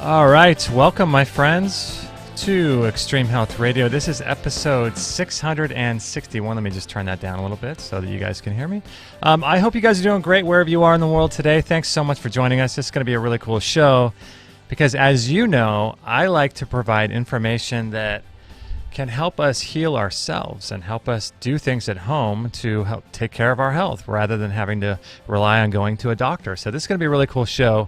All right, welcome, my friends, to Extreme Health Radio. This is episode 661. Let me just turn that down a little bit so that you guys can hear me. I hope you guys are doing great wherever you are in the world today. Thanks so much for joining us. This is going to be a really cool show because, as you know, I like to provide information that can help us heal ourselves and help us do things at home to help take care of our health rather than having to rely on going to a doctor. So this is going to be a really cool show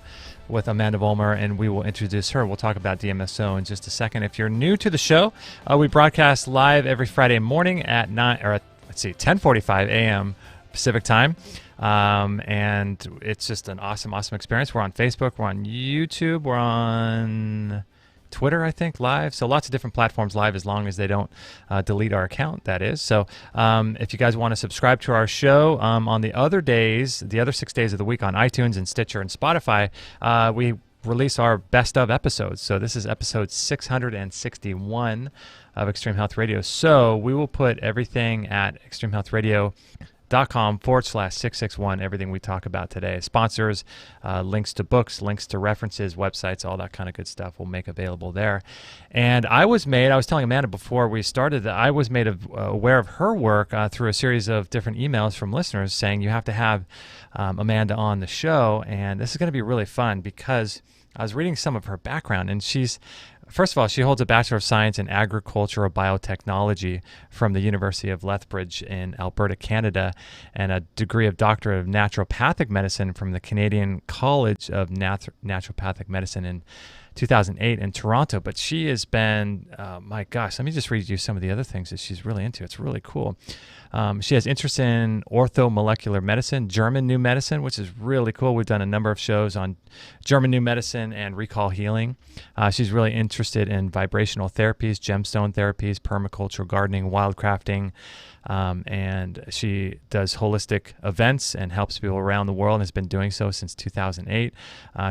with Amandha Vollmer, and we will introduce her. We'll talk about Dmso in just a second. If you're new to the show, we broadcast live every Friday morning at 10:45 a.m. Pacific time, and it's just an awesome experience. We're on Facebook, we're on YouTube, we're on Twitter, I think, live. So lots of different platforms live, as long as they don't delete our account, that is. So if you guys want to subscribe to our show on the other days, the other 6 days of the week on iTunes and Stitcher and Spotify, we release our best of episodes. So this is episode 661 of Extreme Health Radio. So we will put everything at extremehealthradio.com/661, everything we talk about today. Sponsors, links to books, links to references, websites, all that kind of good stuff we'll make available there. And I was telling Amanda before we started that I was made aware of her work through a series of different emails from listeners saying you have to have Amanda on the show. And this is going to be really fun because I was reading some of her background, and first of all, she holds a Bachelor of Science in Agricultural Biotechnology from the University of Lethbridge in Alberta, Canada, and a degree of Doctor of Naturopathic Medicine from the Canadian College of Naturopathic Medicine in 2008 in Toronto. But she has been, my gosh, let me just read you some of the other things that she's really into. It's really cool. She has interest in orthomolecular medicine, German New Medicine, which is really cool. We've done a number of shows on German New Medicine and recall healing. She's really interested in vibrational therapies, gemstone therapies, permaculture gardening, wildcrafting, and she does holistic events and helps people around the world and has been doing so since 2008.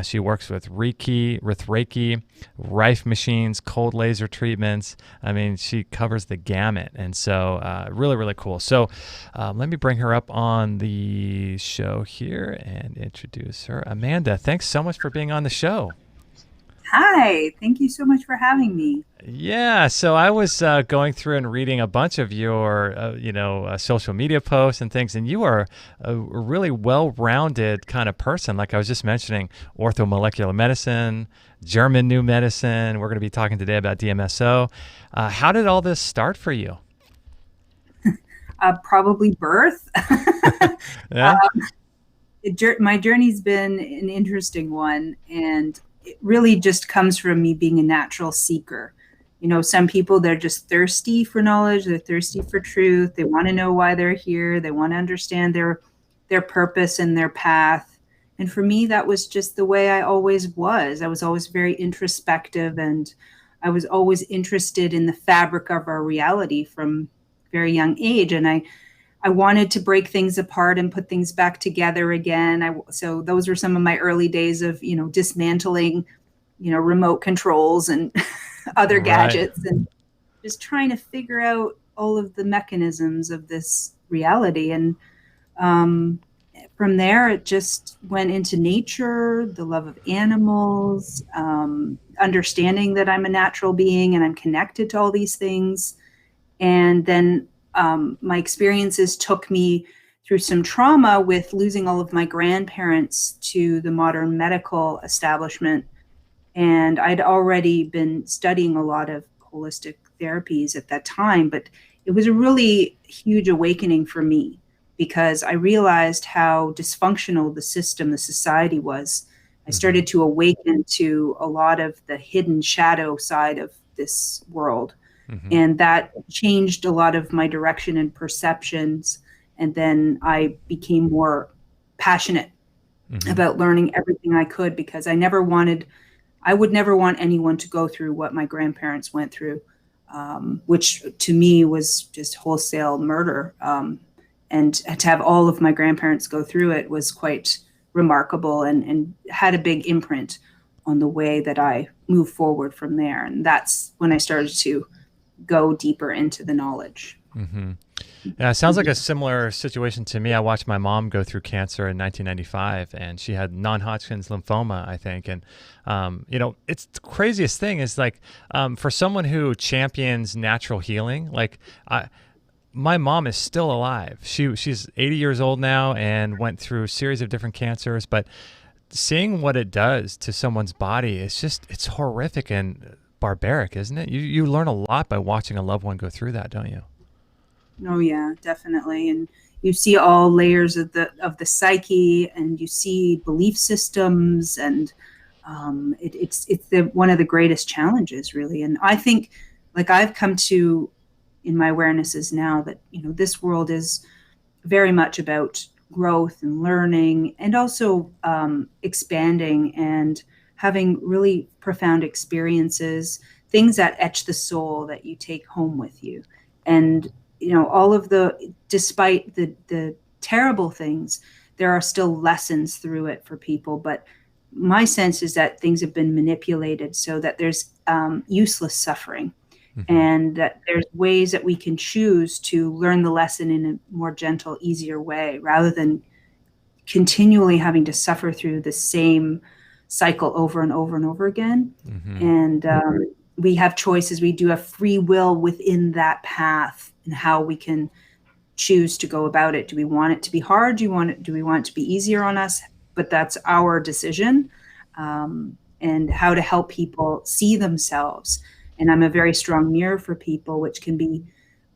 She works with Reiki, Rife machines, cold laser treatments. I mean, she covers the gamut, and so really, really cool. So let me bring her up on the show here and introduce her. Amanda, thanks so much for being on the show. Hi, thank you so much for having me. Yeah, so I was going through and reading a bunch of your, social media posts and things, and you are a really well-rounded kind of person. Like I was just mentioning, orthomolecular medicine, German New Medicine. We're going to be talking today about Dmso. How did all this start for you? Probably birth. Yeah. My journey's been an interesting one, and it really just comes from me being a natural seeker. You know, some people, they're just thirsty for knowledge. They're thirsty for truth. They want to know why they're here. They want to understand their purpose and their path. And for me, that was just the way I always was. I was always very introspective, and I was always interested in the fabric of our reality from a very young age. And I wanted to break things apart and put things back together again. So those were some of my early days of, dismantling, remote controls and other gadgets, and just trying to figure out all of the mechanisms of this reality. And from there, it just went into nature, the love of animals, understanding that I'm a natural being and I'm connected to all these things. And then my experiences took me through some trauma with losing all of my grandparents to the modern medical establishment. And I'd already been studying a lot of holistic therapies at that time, but it was a really huge awakening for me because I realized how dysfunctional the system, the society was. I started to awaken to a lot of the hidden shadow side of this world. And that changed a lot of my direction and perceptions. And then I became more passionate about learning everything I could, because I would never want anyone to go through what my grandparents went through, which to me was just wholesale murder. And to have all of my grandparents go through it was quite remarkable and had a big imprint on the way that I moved forward from there. And that's when I started to go deeper into the knowledge. Mm-hmm. Yeah, it sounds like a similar situation to me. I watched my mom go through cancer in 1995, and she had non-Hodgkin's lymphoma, I think. And, it's the craziest thing is like, for someone who champions natural healing, like my mom is still alive. She's 80 years old now and went through a series of different cancers, but seeing what it does to someone's body, it's horrific and barbaric, isn't it? You learn a lot by watching a loved one go through that, don't you? Oh yeah, definitely. And you see all layers of the psyche, and you see belief systems, and it's one of the greatest challenges, really. And I think, like, I've come to in my awarenesses now that this world is very much about growth and learning, and also expanding and having really profound experiences, things that etch the soul that you take home with you. And despite the terrible things, there are still lessons through it for people. But my sense is that things have been manipulated so that there's useless suffering, mm-hmm. and that there's ways that we can choose to learn the lesson in a more gentle, easier way, rather than continually having to suffer through the same cycle over and over and over again. Mm-hmm. And we have choices. We do have free will within that path, and how we can choose to go about it. Do we want it to be hard? Do we want it to be easier on us? But that's our decision. And how to help people see themselves. And I'm a very strong mirror for people, which can be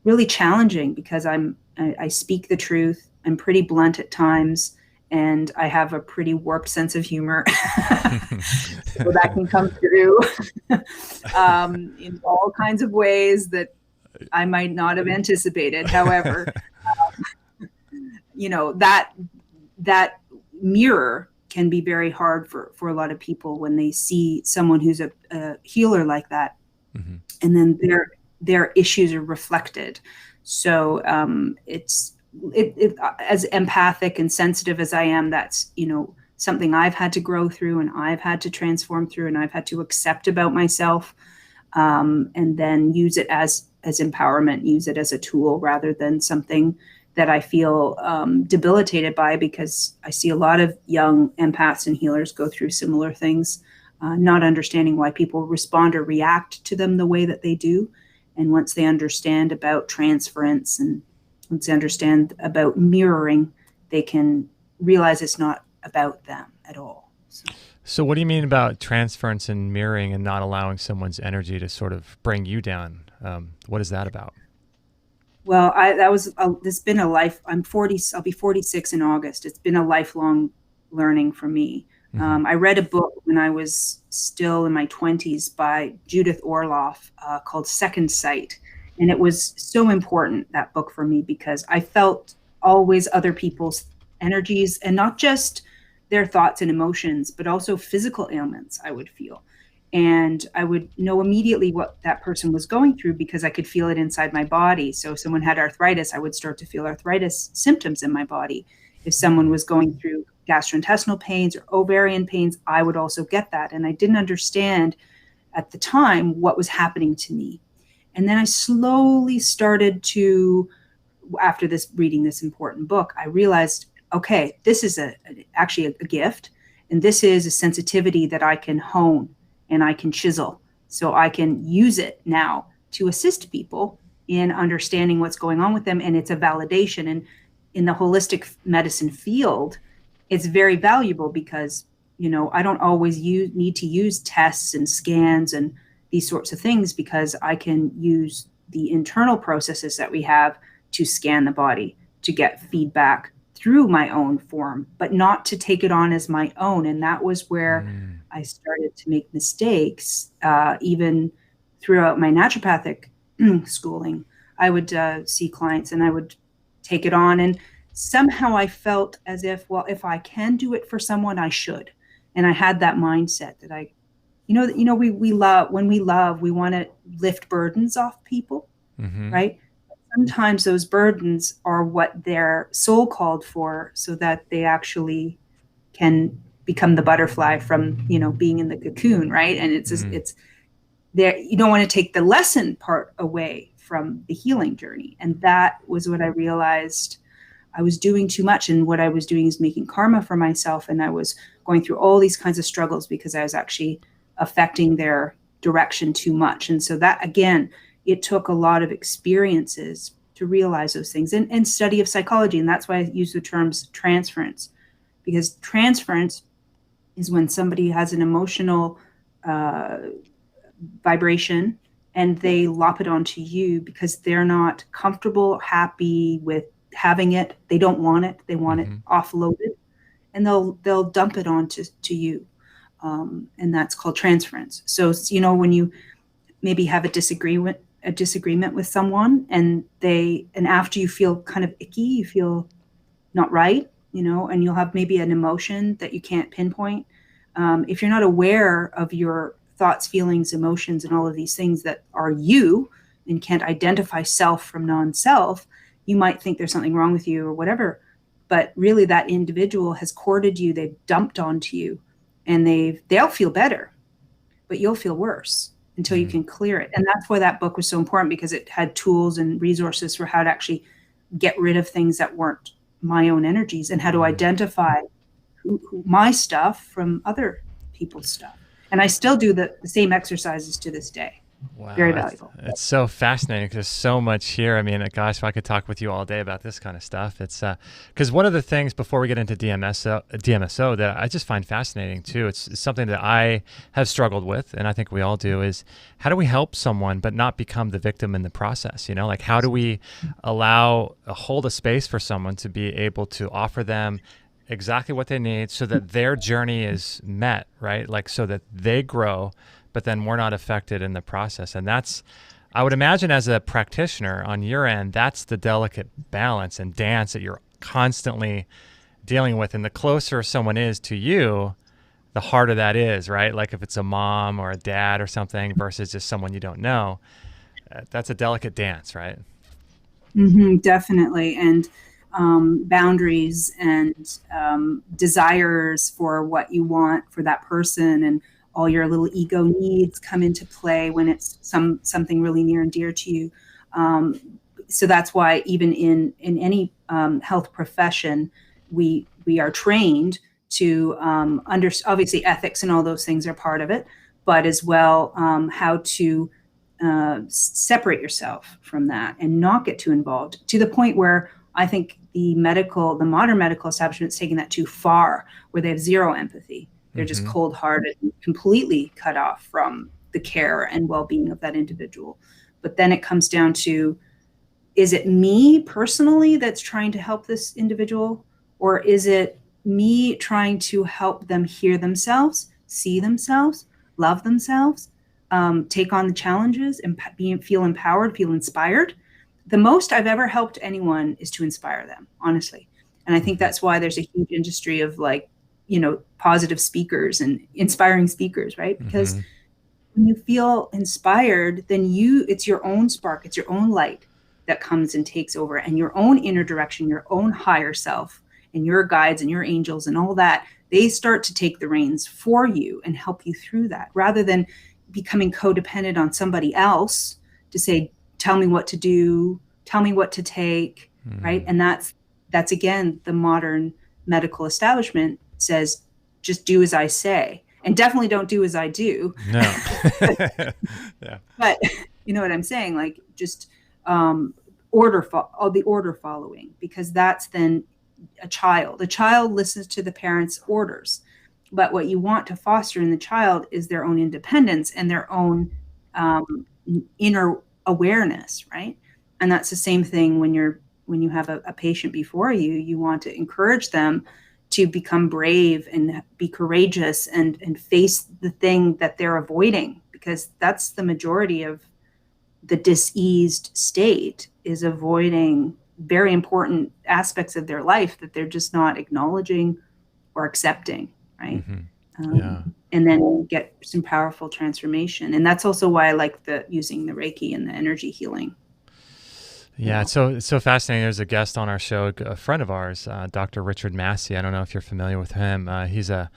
really challenging because I speak the truth. I'm pretty blunt at times, and I have a pretty warped sense of humor. So that can come through in all kinds of ways that I might not have anticipated. However, that mirror can be very hard for a lot of people when they see someone who's a healer like that, mm-hmm. and then their issues are reflected. So it's as empathic and sensitive as I am, that's something I've had to grow through, and I've had to transform through, and I've had to accept about myself, and then use it as empowerment, use it as a tool rather than something that I feel debilitated by, because I see a lot of young empaths and healers go through similar things, not understanding why people respond or react to them the way that they do. And once they understand about transference, and once they understand about mirroring, they can realize it's not about them at all. So what do you mean about transference and mirroring and not allowing someone's energy to sort of bring you down? What is that about? Well, it's been a life. I'm 40. I'll be 46 in August. It's been a lifelong learning for me. Mm-hmm. I read a book when I was still in my 20s by Judith Orloff called Second Sight. And it was so important, that book, for me, because I felt always other people's energies, and not just their thoughts and emotions, but also physical ailments I would feel. And I would know immediately what that person was going through because I could feel it inside my body. So if someone had arthritis, I would start to feel arthritis symptoms in my body. If someone was going through gastrointestinal pains or ovarian pains, I would also get that. And I didn't understand at the time what was happening to me. And then I slowly started to, after reading this important book, I realized, okay, this is actually a gift. And this is a sensitivity that I can hone and I can chisel. So I can use it now to assist people in understanding what's going on with them. And it's a validation. And in the holistic medicine field, it's very valuable because, I don't always need to use tests and scans and these sorts of things, because I can use the internal processes that we have to scan the body, to get feedback through my own form, but not to take it on as my own. And that was where I started to make mistakes. Even throughout my naturopathic schooling, I would see clients and I would take it on. And somehow I felt as if, well, if I can do it for someone, I should. And I had that mindset that we love, when we love, we want to lift burdens off people, mm-hmm. right? Sometimes those burdens are what their soul called for, so that they actually can become the butterfly from, being in the cocoon, right? And it's there. You don't want to take the lesson part away from the healing journey. And that was what I realized I was doing too much. And what I was doing is making karma for myself. And I was going through all these kinds of struggles because I was actually affecting their direction too much. And so that, again, it took a lot of experiences to realize those things, and study of psychology. And that's why I use the terms transference, because transference is when somebody has an emotional vibration and they lop it onto you because they're not comfortable, happy with having it. They don't want it. They want it offloaded, and they'll dump it onto you. And that's called transference. So, when you maybe have a disagreement with someone, and after you feel kind of icky, you feel not right, and you'll have maybe an emotion that you can't pinpoint. If you're not aware of your thoughts, feelings, emotions, and all of these things that are you, and can't identify self from non-self, you might think there's something wrong with you or whatever. But really that individual has courted you, they've dumped onto you, and they'll feel better, but you'll feel worse until you can clear it. And that's why that book was so important, because it had tools and resources for how to actually get rid of things that weren't my own energies, and how to identify who my stuff from other people's stuff. And I still do the same exercises to this day. Wow, very valuable. It's so fascinating because there's so much here. I mean, gosh, if I could talk with you all day about this kind of stuff. It's because one of the things before we get into DMSO that I just find fascinating too, it's something that I have struggled with, and I think we all do, is how do we help someone but not become the victim in the process? Like how do we hold a space for someone to be able to offer them exactly what they need so that their journey is met, right? Like so that they grow, but then we're not affected in the process. And that's, I would imagine as a practitioner on your end, that's the delicate balance and dance that you're constantly dealing with. And the closer someone is to you, the harder that is, right? Like if it's a mom or a dad or something versus just someone you don't know, that's a delicate dance, right? Definitely. And boundaries and desires for what you want for that person, and all your little ego needs come into play when it's something really near and dear to you. So that's why even in any health profession, we are trained to obviously ethics and all those things are part of it, but as well how to separate yourself from that and not get too involved, to the point where I think the modern medical establishment is taking that too far, where they have zero empathy. They're just cold-hearted and completely cut off from the care and well-being of that individual. But then it comes down to, is it me personally that's trying to help this individual? Or is it me trying to help them hear themselves, see themselves, love themselves, take on the challenges, and feel empowered, feel inspired? The most I've ever helped anyone is to inspire them, honestly. And I think that's why there's a huge industry of positive speakers and inspiring speakers, right? Because when you feel inspired, then it's your own spark, it's your own light that comes and takes over, and your own inner direction, your own higher self, and your guides and your angels and all that, they start to take the reins for you and help you through that, rather than becoming codependent on somebody else to say, tell me what to do, tell me what to take, right? And that's again, the modern medical establishment says, just do as I say, and definitely don't do as I do. No. Yeah. But you know what I'm saying? Like just the order following, because that's then a child. A child listens to the parents' orders, but what you want to foster in the child is their own independence and their own inner awareness, right? And that's the same thing when you have a patient before you. You want to encourage them to become brave and be courageous and face the thing that they're avoiding, because that's the majority of the diseased state, is avoiding very important aspects of their life that they're just not acknowledging or accepting, right? And then get some powerful transformation. And that's also why I like using the Reiki and the energy healing. Yeah, it's so fascinating. There's a guest on our show, a friend of ours, Dr. Richard Massey. I don't know if you're familiar with him. He's a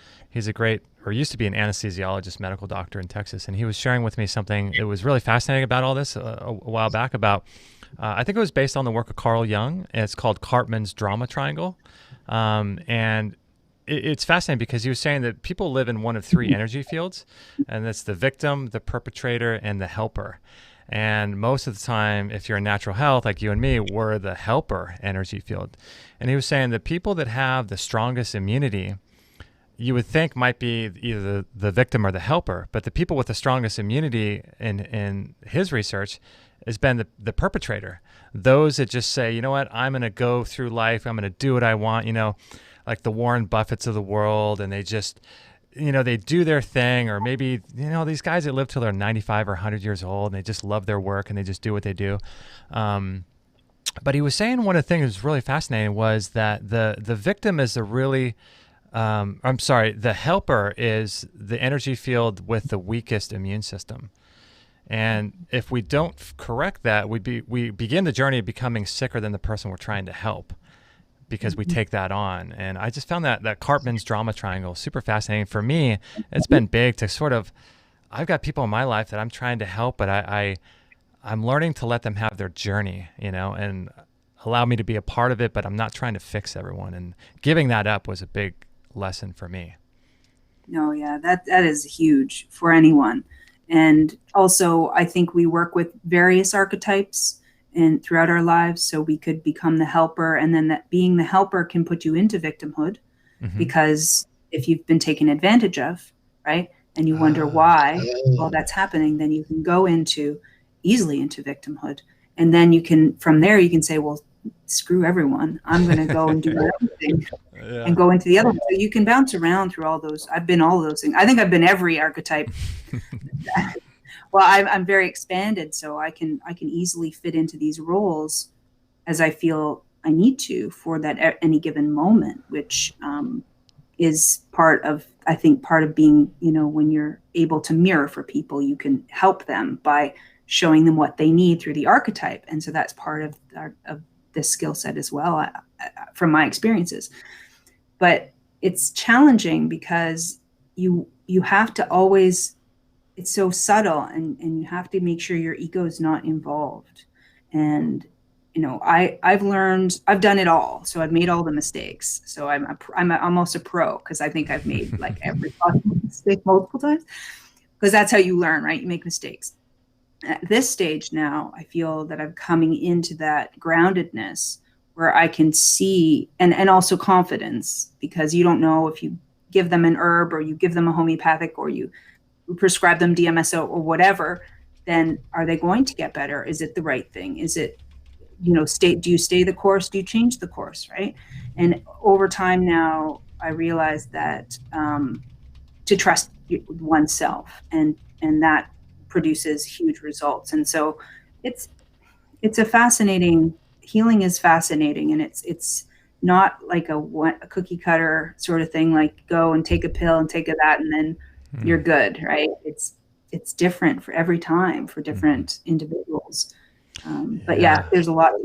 great or used to be an anesthesiologist, medical doctor in Texas, and he was sharing with me something that was really fascinating about all this a while back about, I think it was based on the work of Carl Jung, and it's called Cartman's Drama Triangle. And it's fascinating because he was saying that people live in one of three energy fields, and that's the victim, the perpetrator, and the helper. And most of the time, if you're in natural health, like you and me, we're the helper energy field. And he was saying that people that have the strongest immunity, you would think might be either the victim or the helper, but the people with the strongest immunity in his research has been the perpetrator. Those that just say, you know what, I'm going to go through life, I'm going to do what I want, like the Warren Buffetts of the world, and they just, they do their thing, or maybe, these guys that live till they're 95 or 100 years old, and they just love their work and they just do what they do. But he was saying one of the things that was really fascinating was that the victim is the helper is the energy field with the weakest immune system. And if we don't correct that, we begin the journey of becoming sicker than the person we're trying to help, because we take that on. And I just found that Cartman's Drama Triangle super fascinating. For me, it's been big to sort of, I've got people in my life that I'm trying to help, but I'm learning to let them have their journey, and allow me to be a part of it, but I'm not trying to fix everyone. And giving that up was a big lesson for me. No, yeah, that is huge for anyone. And also, I think we work with various archetypes and throughout our lives, so we could become the helper, and then that being the helper can put you into victimhood, because if you've been taken advantage of, right, and you wonder why all that's happening, then you can go easily into victimhood, and then from there you can say, well, screw everyone, I'm going to go and do my own thing. Yeah. And go into the other one. So you can bounce around through all those. I've been all those things. I think I've been every archetype. Well, I'm very expanded, so I can easily fit into these roles as I feel I need to for that at any given moment, which is part of being, when you're able to mirror for people, you can help them by showing them what they need through the archetype. And so that's part of this skill set as well, from my experiences. But it's challenging because you have to always, it's so subtle, and you have to make sure your ego is not involved. And I've learned, I've done it all, so I've made all the mistakes. So I'm almost a pro, because I think I've made like every possible mistake multiple times, because that's how you learn, right? You make mistakes. At this stage now, I feel that I'm coming into that groundedness where I can see, and also confidence, because you don't know if you give them an herb or you give them a homeopathic or you prescribe them DMSO or whatever, then are they going to get better? Is it the right thing? Is it, do you stay the course? Do you change the course, right? And over time now, I realize that to trust oneself, and that produces huge results. And so it's a fascinating, healing is fascinating, and it's not like a cookie cutter sort of thing, like go and take a pill and take that and then you're good, right? It's different for every time for different individuals. But yeah, there's a lot of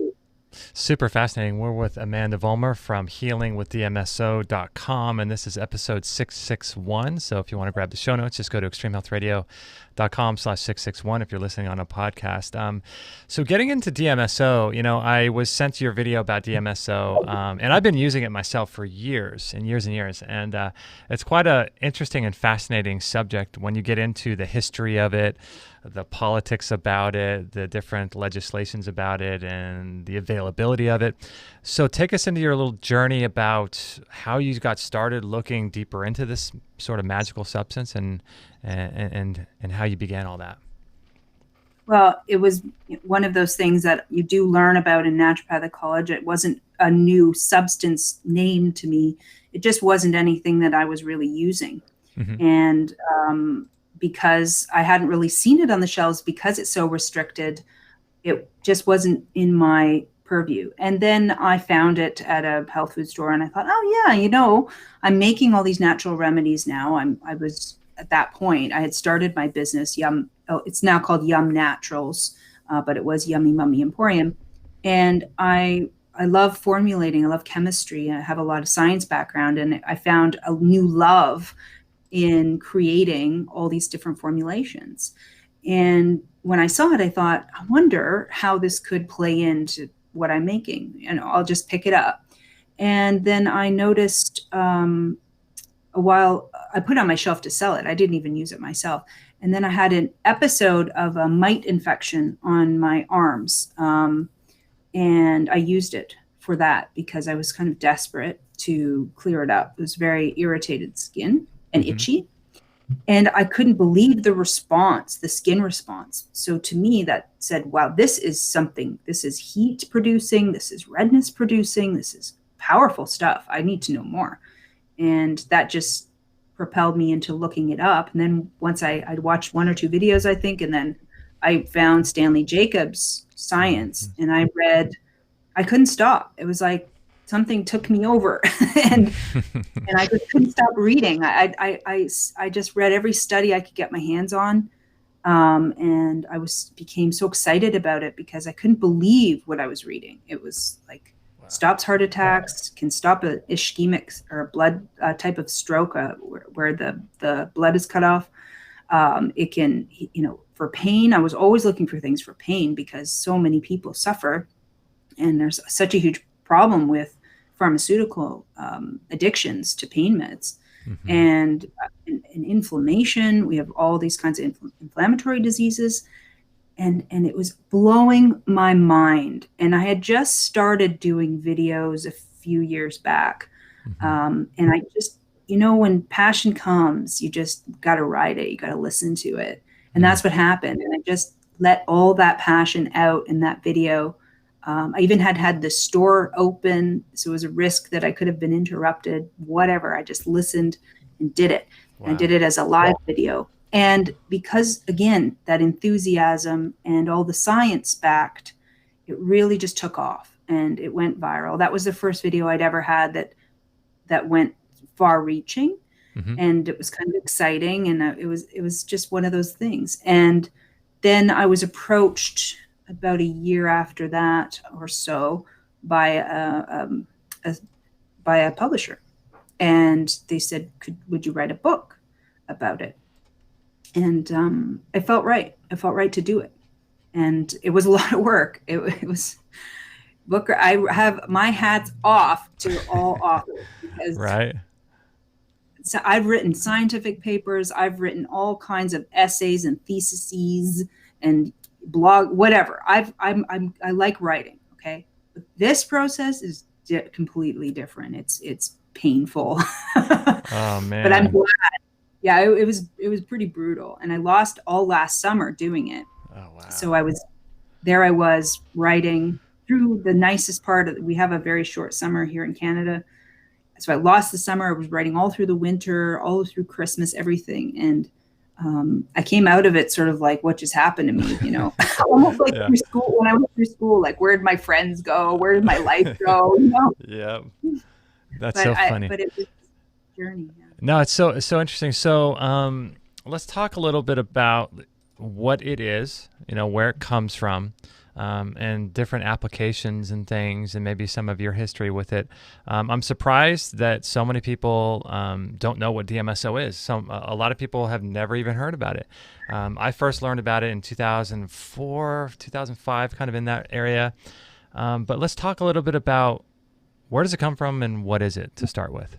super fascinating. We're with Amandha Vollmer from healingwithdmso.com, and this is episode 661. So if you want to grab the show notes, just go to extremehealthradio.com/661 if you're listening on a podcast. So getting into DMSO, I was sent your video about DMSO, and I've been using it myself for years and years and years. And it's quite an interesting and fascinating subject when you get into the history of it, the politics about it, the different legislations about it, and the availability of it. So take us into your little journey about how you got started looking deeper into this sort of magical substance, and how you began all that. Well, it was one of those things that you do learn about in naturopathic college. It wasn't a new substance name to me. It just wasn't anything that I was really using. And because I hadn't really seen it on the shelves, because it's so restricted, it just wasn't in my purview. And then I found it at a health food store, and I thought, oh yeah, I'm making all these natural remedies now. I was at that point, I had started my business, it's now called Yum Naturals, but it was Yummy Mummy Emporium. And I love formulating, I love chemistry, I have a lot of science background, and I found a new love in creating all these different formulations. And when I saw it, I thought, I wonder how this could play into what I'm making. And I'll just pick it up. And then I noticed a while, I put it on my shelf to sell it. I didn't even use it myself. And then I had an episode of a mite infection on my arms. And I used it for that because I was kind of desperate to clear it up. It was very irritated skin and itchy. And I couldn't believe the response, the skin response. So to me, that said, wow, this is something. This is heat producing. This is redness producing. This is powerful stuff. I need to know more. And that just propelled me into looking it up. And then once I'd watched 1 or 2 videos, I think, and then I found Stanley Jacobs' science, and I read, I couldn't stop. It was like something took me over, and I just couldn't stop reading. I just read every study I could get my hands on, and I became so excited about it because I couldn't believe what I was reading. It was like, stops heart attacks, can stop an ischemic or blood type of stroke where the blood is cut off. It can, for pain. I was always looking for things for pain because so many people suffer, and there's such a huge problem with pharmaceutical addictions to pain meds and inflammation. We have all these kinds of inflammatory diseases. And it was blowing my mind. And I had just started doing videos a few years back. And I just, when passion comes, you just got to ride it. You got to listen to it. And that's what happened. And I just let all that passion out in that video. I even had the store open. So it was a risk that I could have been interrupted, whatever. I just listened and did it. Wow. I did it as a live video. And because, again, that enthusiasm and all the science backed, it really just took off and it went viral. That was the first video I'd ever had that went far reaching. And it was kind of exciting. And it was just one of those things. And then I was approached about a year after that or so by a publisher. And they said, would you write a book about it? And it felt right. It felt right to do it. And it was a lot of work. It was Booker. I have my hats off to all authors because so I've written scientific papers. I've written all kinds of essays and theses and blog, whatever. I like writing. Okay. But this process is completely different. It's painful. Oh man. But I'm glad. Yeah, it was pretty brutal, and I lost all last summer doing it. Oh wow! So I was writing through the nicest part of. We have a very short summer here in Canada, so I lost the summer. I was writing all through the winter, all through Christmas, everything, and I came out of it sort of like, what just happened to me? Almost like through school. When I went through school, like, where did my friends go? Where did my life go? Yeah, that's so funny. But it was a journey. Yeah. No, it's so interesting. So let's talk a little bit about what it is, where it comes from, and different applications and things, and maybe some of your history with it. I'm surprised that so many people don't know what DMSO is. A lot of people have never even heard about it. I first learned about it in 2004, 2005, kind of in that area. But let's talk a little bit about where does it come from and what is it to start with?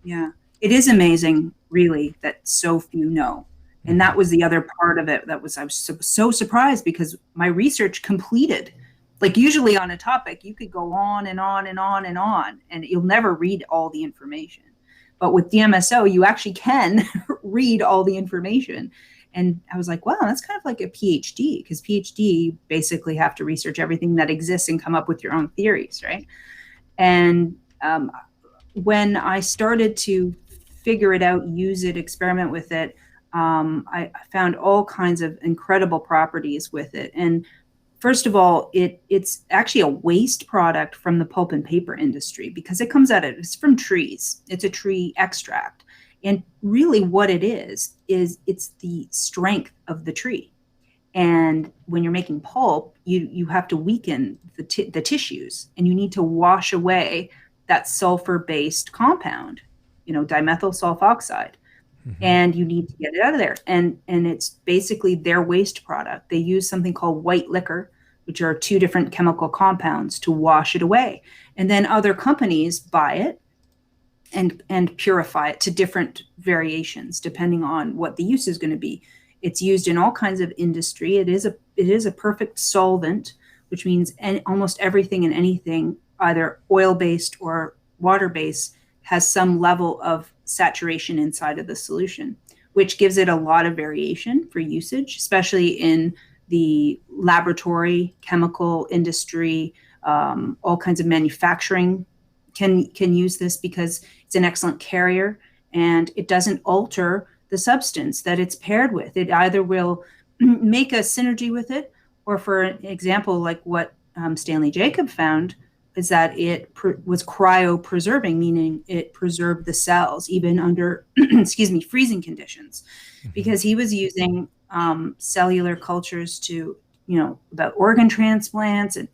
Yeah. It is amazing, really, that so few know. And that was the other part of it I was so surprised because my research completed. Like usually on a topic, you could go on and on and on and on, and you'll never read all the information. But with DMSO, you actually can read all the information. And I was like, wow, that's kind of like a PhD, because PhD basically have to research everything that exists and come up with your own theories, right? And when I started to figure it out, use it, experiment with it, I found all kinds of incredible properties with it. And first of all, it's actually a waste product from the pulp and paper industry because it comes it's from trees. It's a tree extract. And really what it is it's the strength of the tree. And when you're making pulp, you have to weaken the tissues, and you need to wash away that sulfur-based compound, dimethyl sulfoxide. and you need to get it out of there. And it's basically their waste product. They use something called white liquor, which are two different chemical compounds, to wash it away. And then other companies buy it and purify it to different variations, depending on what the use is going to be. It's used in all kinds of industry. It is a perfect solvent, which means almost everything and anything, either oil-based or water-based, has some level of saturation inside of the solution, which gives it a lot of variation for usage, especially in the laboratory, chemical industry, all kinds of manufacturing can use this because it's an excellent carrier and it doesn't alter the substance that it's paired with. It either will make a synergy with it, or for an example, like what Stanley Jacob found, is that it was cryopreserving, meaning it preserved the cells even under, freezing conditions, because he was using cellular cultures to, about organ transplants and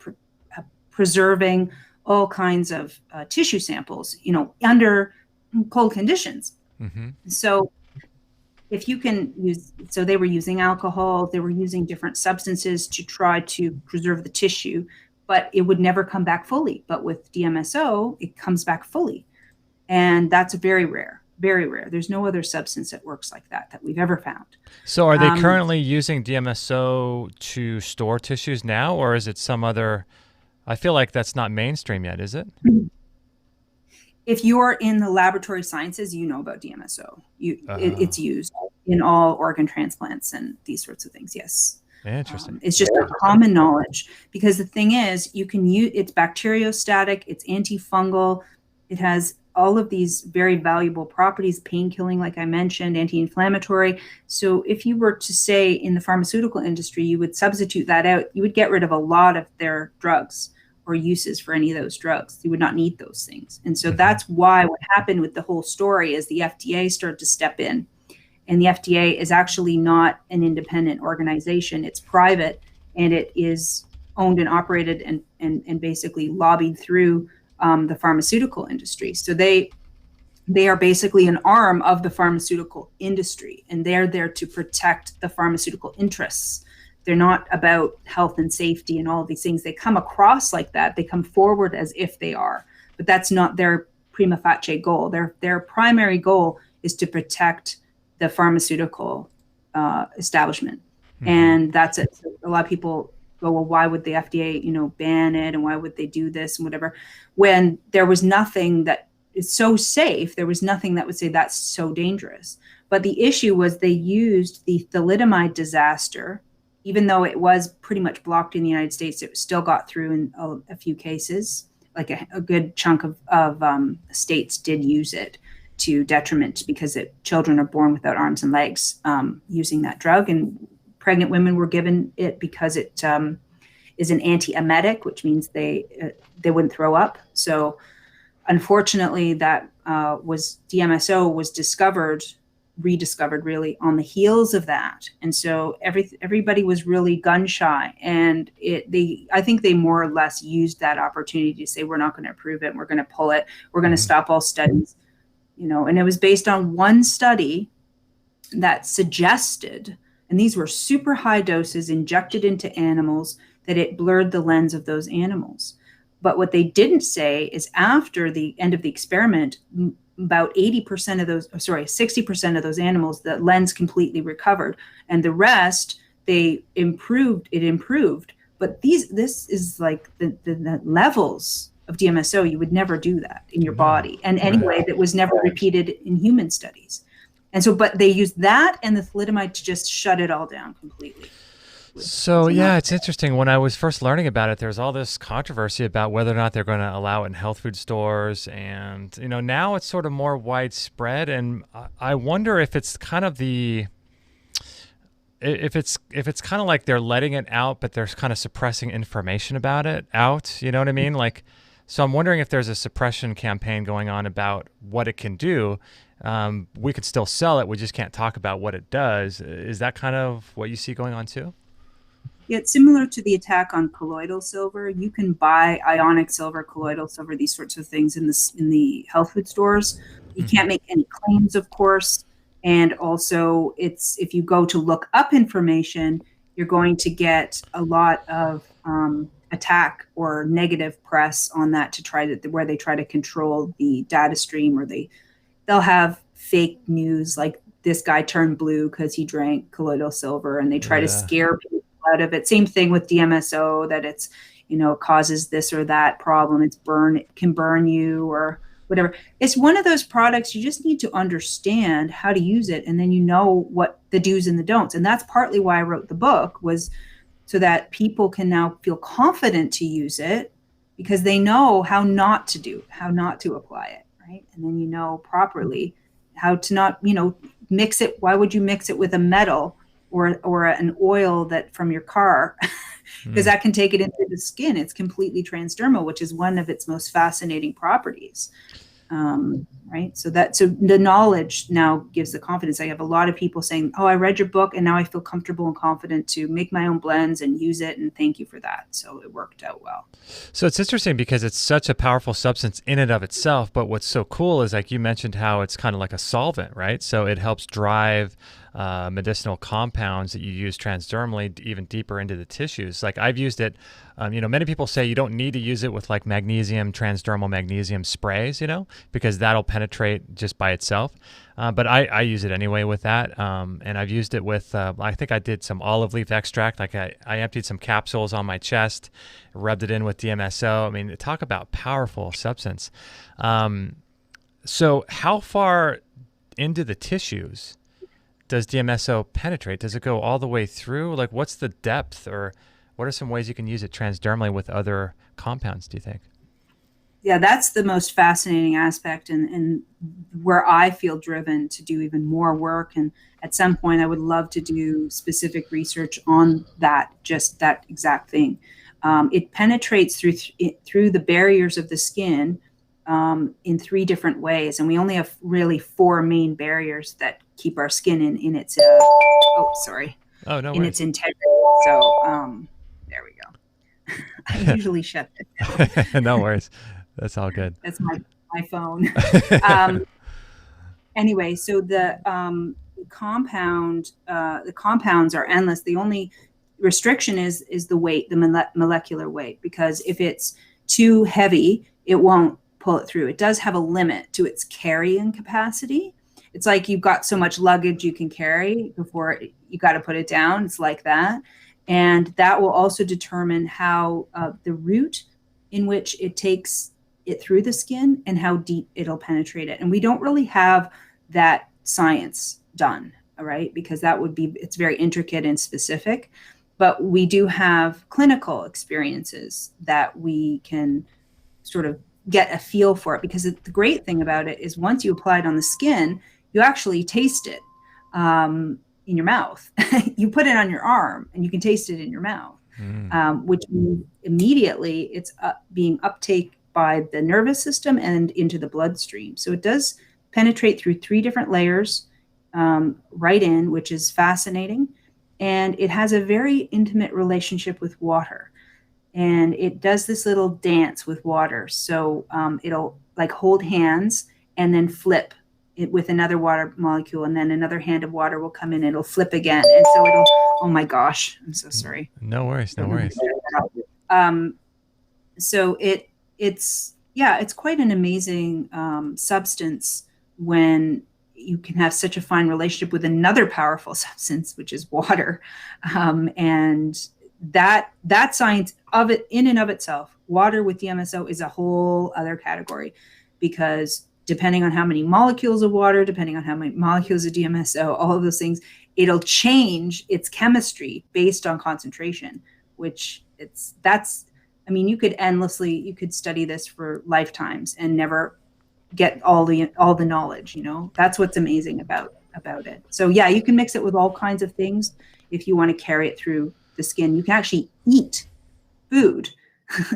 preserving all kinds of tissue samples, under cold conditions. So if you can so they were using alcohol, they were using different substances to try to preserve the tissue, but it would never come back fully. But with DMSO, it comes back fully. And that's very rare, very rare. There's no other substance that works like that we've ever found. So are they currently using DMSO to store tissues now, or is it some other? I feel like that's not mainstream yet, is it? If you're in the laboratory sciences, you know about DMSO. It's used in all organ transplants and these sorts of things, yes. Interesting. It's just a common knowledge, because the thing is, you can use it's bacteriostatic, it's antifungal, it has all of these very valuable properties, pain killing, like I mentioned, anti-inflammatory. So if you were to say in the pharmaceutical industry, you would substitute that out, you would get rid of a lot of their drugs or uses for any of those drugs. You would not need those things. And so that's why what happened with the whole story is the FDA started to step in. And the FDA is actually not an independent organization. It's private, and it is owned and operated and basically lobbied through the pharmaceutical industry. So they are basically an arm of the pharmaceutical industry, and they're there to protect the pharmaceutical interests. They're not about health and safety and all of these things. They come across like that. They come forward as if they are, but that's not their prima facie goal. Their primary goal is to protect the pharmaceutical establishment. And that's it. So a lot of people go, well, why would the FDA, ban it? And why would they do this and whatever? When there was nothing that is so safe, there was nothing that would say that's so dangerous. But the issue was they used the thalidomide disaster. Even though it was pretty much blocked in the United States, it still got through in a few cases. Like a good chunk of states did use it to detriment, because children are born without arms and legs using that drug. And pregnant women were given it because it is an antiemetic, which means they wouldn't throw up. So unfortunately, that DMSO was rediscovered really on the heels of that. And so everybody was really gun shy, and I think they more or less used that opportunity to say, we're not going to approve it, we're going to pull it, we're going to stop all studies, and it was based on one study that suggested, and these were super high doses injected into animals, that it blurred the lens of those animals. But what they didn't say is after the end of the experiment, about 60% of those animals, the lens completely recovered, and the rest, it improved. But this is like the levels of DMSO. You would never do that in your body. And anyway, that was never repeated in human studies. And so, but they used that and the thalidomide to just shut it all down completely. So yeah, it's interesting. When I was first learning about it, there's all this controversy about whether or not they're going to allow it in health food stores, and now it's sort of more widespread. And I wonder if it's kind of if it's kind of like they're letting it out, but they're kind of suppressing information about it out. You know what I mean? Like, so I'm wondering if there's a suppression campaign going on about what it can do. We could still sell it. We just can't talk about what it does. Is that kind of what you see going on too? Yeah, it's similar to the attack on colloidal silver. You can buy ionic silver, colloidal silver, these sorts of things in the health food stores. You can't make any claims, of course. And also, if you go to look up information, you're going to get a lot of attack or negative press on that where they try to control the data stream, or they'll have fake news like this guy turned blue because he drank colloidal silver, and they try to scare people out of it. Same thing with DMSO, that it's, causes this or that problem. It can burn you or whatever. It's one of those products you just need to understand how to use it, and then what the do's and the don'ts. And that's partly why I wrote the book, was so that people can now feel confident to use it, because they know how not to apply it, right? And then properly how to not, mix it. Why would you mix it with a metal or an oil that from your car? Because that can take it into the skin. It's completely transdermal, which is one of its most fascinating properties. Right. So the knowledge now gives the confidence. I have a lot of people saying, oh, I read your book and now I feel comfortable and confident to make my own blends and use it. And thank you for that. So it worked out well. So it's interesting because it's such a powerful substance in and of itself. But what's so cool is, like you mentioned, how it's kind of like a solvent, right? So it helps drive medicinal compounds that you use transdermally even deeper into the tissues. Like I've used it, many people say you don't need to use it with like transdermal magnesium sprays, because that'll penetrate just by itself. But I use it anyway with that. And I've used it with, I think I did some olive leaf extract. Like I emptied some capsules on my chest, rubbed it in with DMSO. I mean, talk about powerful substance. So how far into the tissues does DMSO penetrate? Does it go all the way through? Like, what's the depth, or what are some ways you can use it transdermally with other compounds, do you think? Yeah, that's the most fascinating aspect, and where I feel driven to do even more work. And at some point, I would love to do specific research on just that exact thing. It penetrates through the barriers of the skin in 3 different ways, and we only have really 4 main barriers that keep our skin in its its integrity. So there we go. I usually shut it down. No worries. That's all good. That's my phone. Anyway, so the compounds are endless. The only restriction is the weight, the molecular weight, because if it's too heavy, it won't pull it through. It does have a limit to its carrying capacity. It's like you've got so much luggage you can carry before you got to put it down. It's like that. And that will also determine how the route in which it takes it through the skin and how deep it'll penetrate it. And we don't really have that science done, all right? Because it's very intricate and specific, but we do have clinical experiences that we can sort of get a feel for it, because the great thing about it is once you apply it on the skin, you actually taste it in your mouth. You put it on your arm and you can taste it in your mouth, which means immediately it's being uptake by the nervous system and into the bloodstream. So it does penetrate through 3 different layers right in, which is fascinating. And it has a very intimate relationship with water. And it does this little dance with water. So it'll like hold hands and then flip it with another water molecule, and then another hand of water will come in, it'll flip again. And so oh my gosh, I'm so sorry. No worries. So it's quite an amazing substance when you can have such a fine relationship with another powerful substance, which is water. And that science of it in and of itself, water with DMSO is a whole other category, because depending on how many molecules of water, depending on how many molecules of DMSO, all of those things, it'll change its chemistry based on concentration, you could study this for lifetimes and never get all the knowledge, that's what's amazing about it. So yeah, you can mix it with all kinds of things. If you want to carry it through the skin, you can actually eat food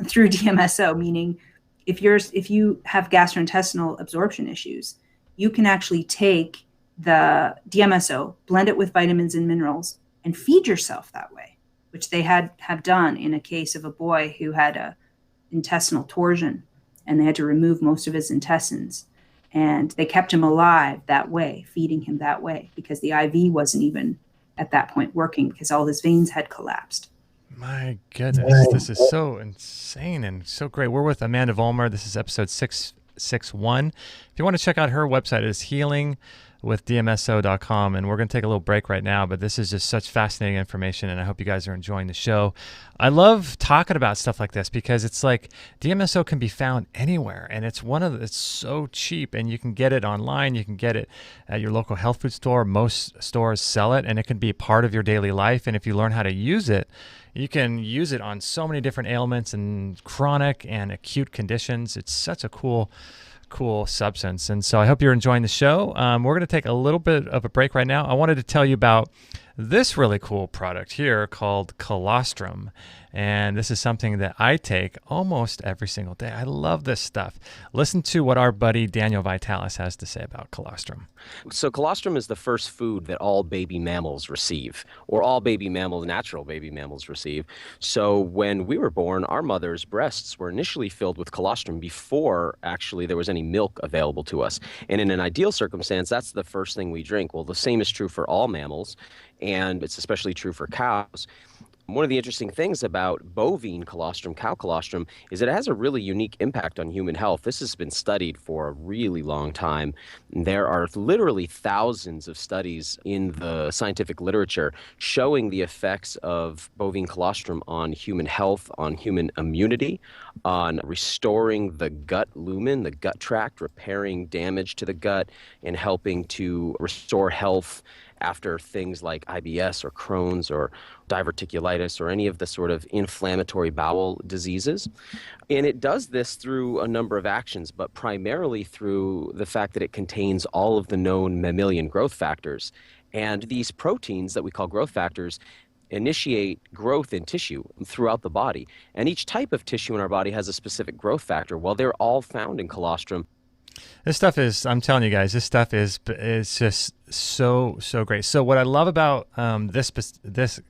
through DMSO, meaning if you have gastrointestinal absorption issues, you can actually take the DMSO, blend it with vitamins and minerals, and feed yourself that way, which they have done in a case of a boy who had a intestinal torsion, and they had to remove most of his intestines. And they kept him alive that way, feeding him that way, because the IV wasn't even at that point working because all his veins had collapsed. My goodness, this is so insane and so great. We're with Amandha Vollmer. This is episode 661. If you want to check out her website, it is healingwithdmso.com. And we're going to take a little break right now, but this is just such fascinating information, and I hope you guys are enjoying the show. I love talking about stuff like this because it's like DMSO can be found anywhere, and it's so cheap, and you can get it online. You can get it at your local health food store. Most stores sell it, and it can be part of your daily life. And if you learn how to use it, you can use it on so many different ailments and chronic and acute conditions. It's such a cool substance. And so I hope you're enjoying the show. We're going to take a little bit of a break right now. I wanted to tell you about this really cool product here called Colostrum. And this is something that I take almost every single day. I love this stuff. Listen to what our buddy Daniel Vitalis has to say about Colostrum. So colostrum is the first food that all baby mammals receive, or all natural baby mammals receive. So when we were born, our mother's breasts were initially filled with colostrum before actually there was any milk available to us. And in an ideal circumstance, that's the first thing we drink. Well, the same is true for all mammals, and it's especially true for cows. One of the interesting things about bovine colostrum, cow colostrum, is that it has a really unique impact on human health. This has been studied for a really long time. There are literally thousands of studies in the scientific literature showing the effects of bovine colostrum on human health, on human immunity, on restoring the gut lumen, the gut tract, repairing damage to the gut, and helping to restore health after things like IBS or Crohn's or diverticulitis or any of the sort of inflammatory bowel diseases. And it does this through a number of actions, but primarily through the fact that it contains all of the known mammalian growth factors. And these proteins that we call growth factors initiate growth in tissue throughout the body. And each type of tissue in our body has a specific growth factor. Well, they're all found in colostrum. This stuff is, I'm telling you guys, this stuff is just so great. So what I love about this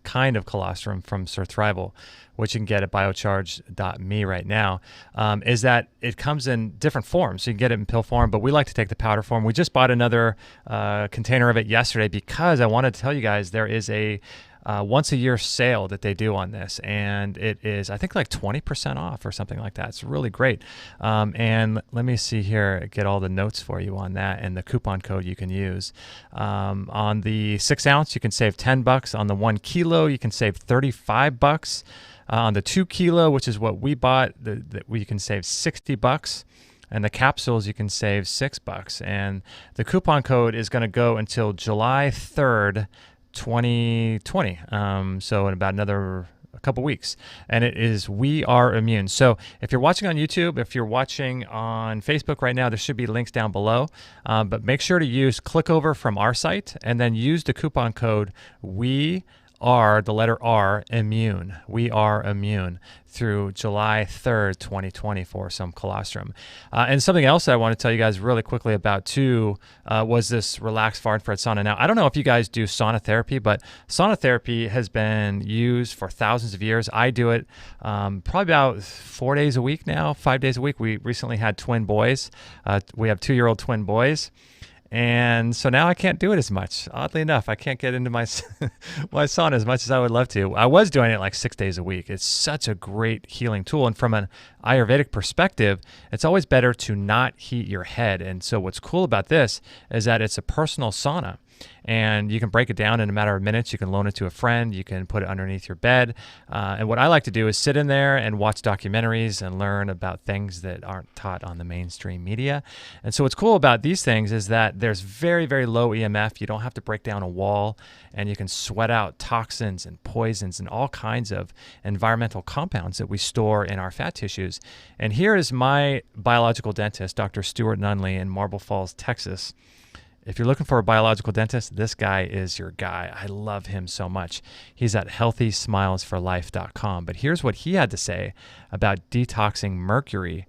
kind of colostrum from Surthrival, which you can get at biocharge.me right now, is that it comes in different forms. So you can get it in pill form, but we like to take the powder form. We just bought another container of it yesterday because I wanted to tell you guys there is a once a year sale that they do on this, and it is, I think, like 20% off or something like that. It's really great. And let me see here, get all the notes for you on that and the coupon code you can use. On the 6 ounce, you can save $10. On the 1 kilo, you can save $35. On the 2 kilo, which is what we bought, you can save $60. And the capsules, you can save $6. And the coupon code is going to go until July 3rd, 2020, so in about a couple weeks, and it is We Are Immune. So if you're watching on YouTube, if you're watching on Facebook right now, there should be links down below, but make sure to click over from our site and then use the coupon code We Are, the letter R, Immune. We Are Immune through July 3rd, 2020 for some colostrum. And something else I want to tell you guys really quickly about too was this relaxed far infrared sauna. Now, I don't know if you guys do sauna therapy, but sauna therapy has been used for thousands of years. I do it probably about 4 days a week now, 5 days a week. We recently had twin boys. We have 2-year-old twin boys. And so now I can't do it as much. Oddly enough, I can't get into my sauna as much as I would love to. I was doing it like 6 days a week. It's such a great healing tool. And from an Ayurvedic perspective, it's always better to not heat your head. And so what's cool about this is that it's a personal sauna. And you can break it down in a matter of minutes. You can loan it to a friend. You can put it underneath your bed. And what I like to do is sit in there and watch documentaries and learn about things that aren't taught on the mainstream media. And so what's cool about these things is that there's very, very low EMF. You don't have to break down a wall, and you can sweat out toxins and poisons and all kinds of environmental compounds that we store in our fat tissues. And here is my biological dentist, Dr. Stuart Nunley in Marble Falls, Texas. If you're looking for a biological dentist, this guy is your guy. I love him so much. He's at healthysmilesforlife.com. But here's what he had to say about detoxing mercury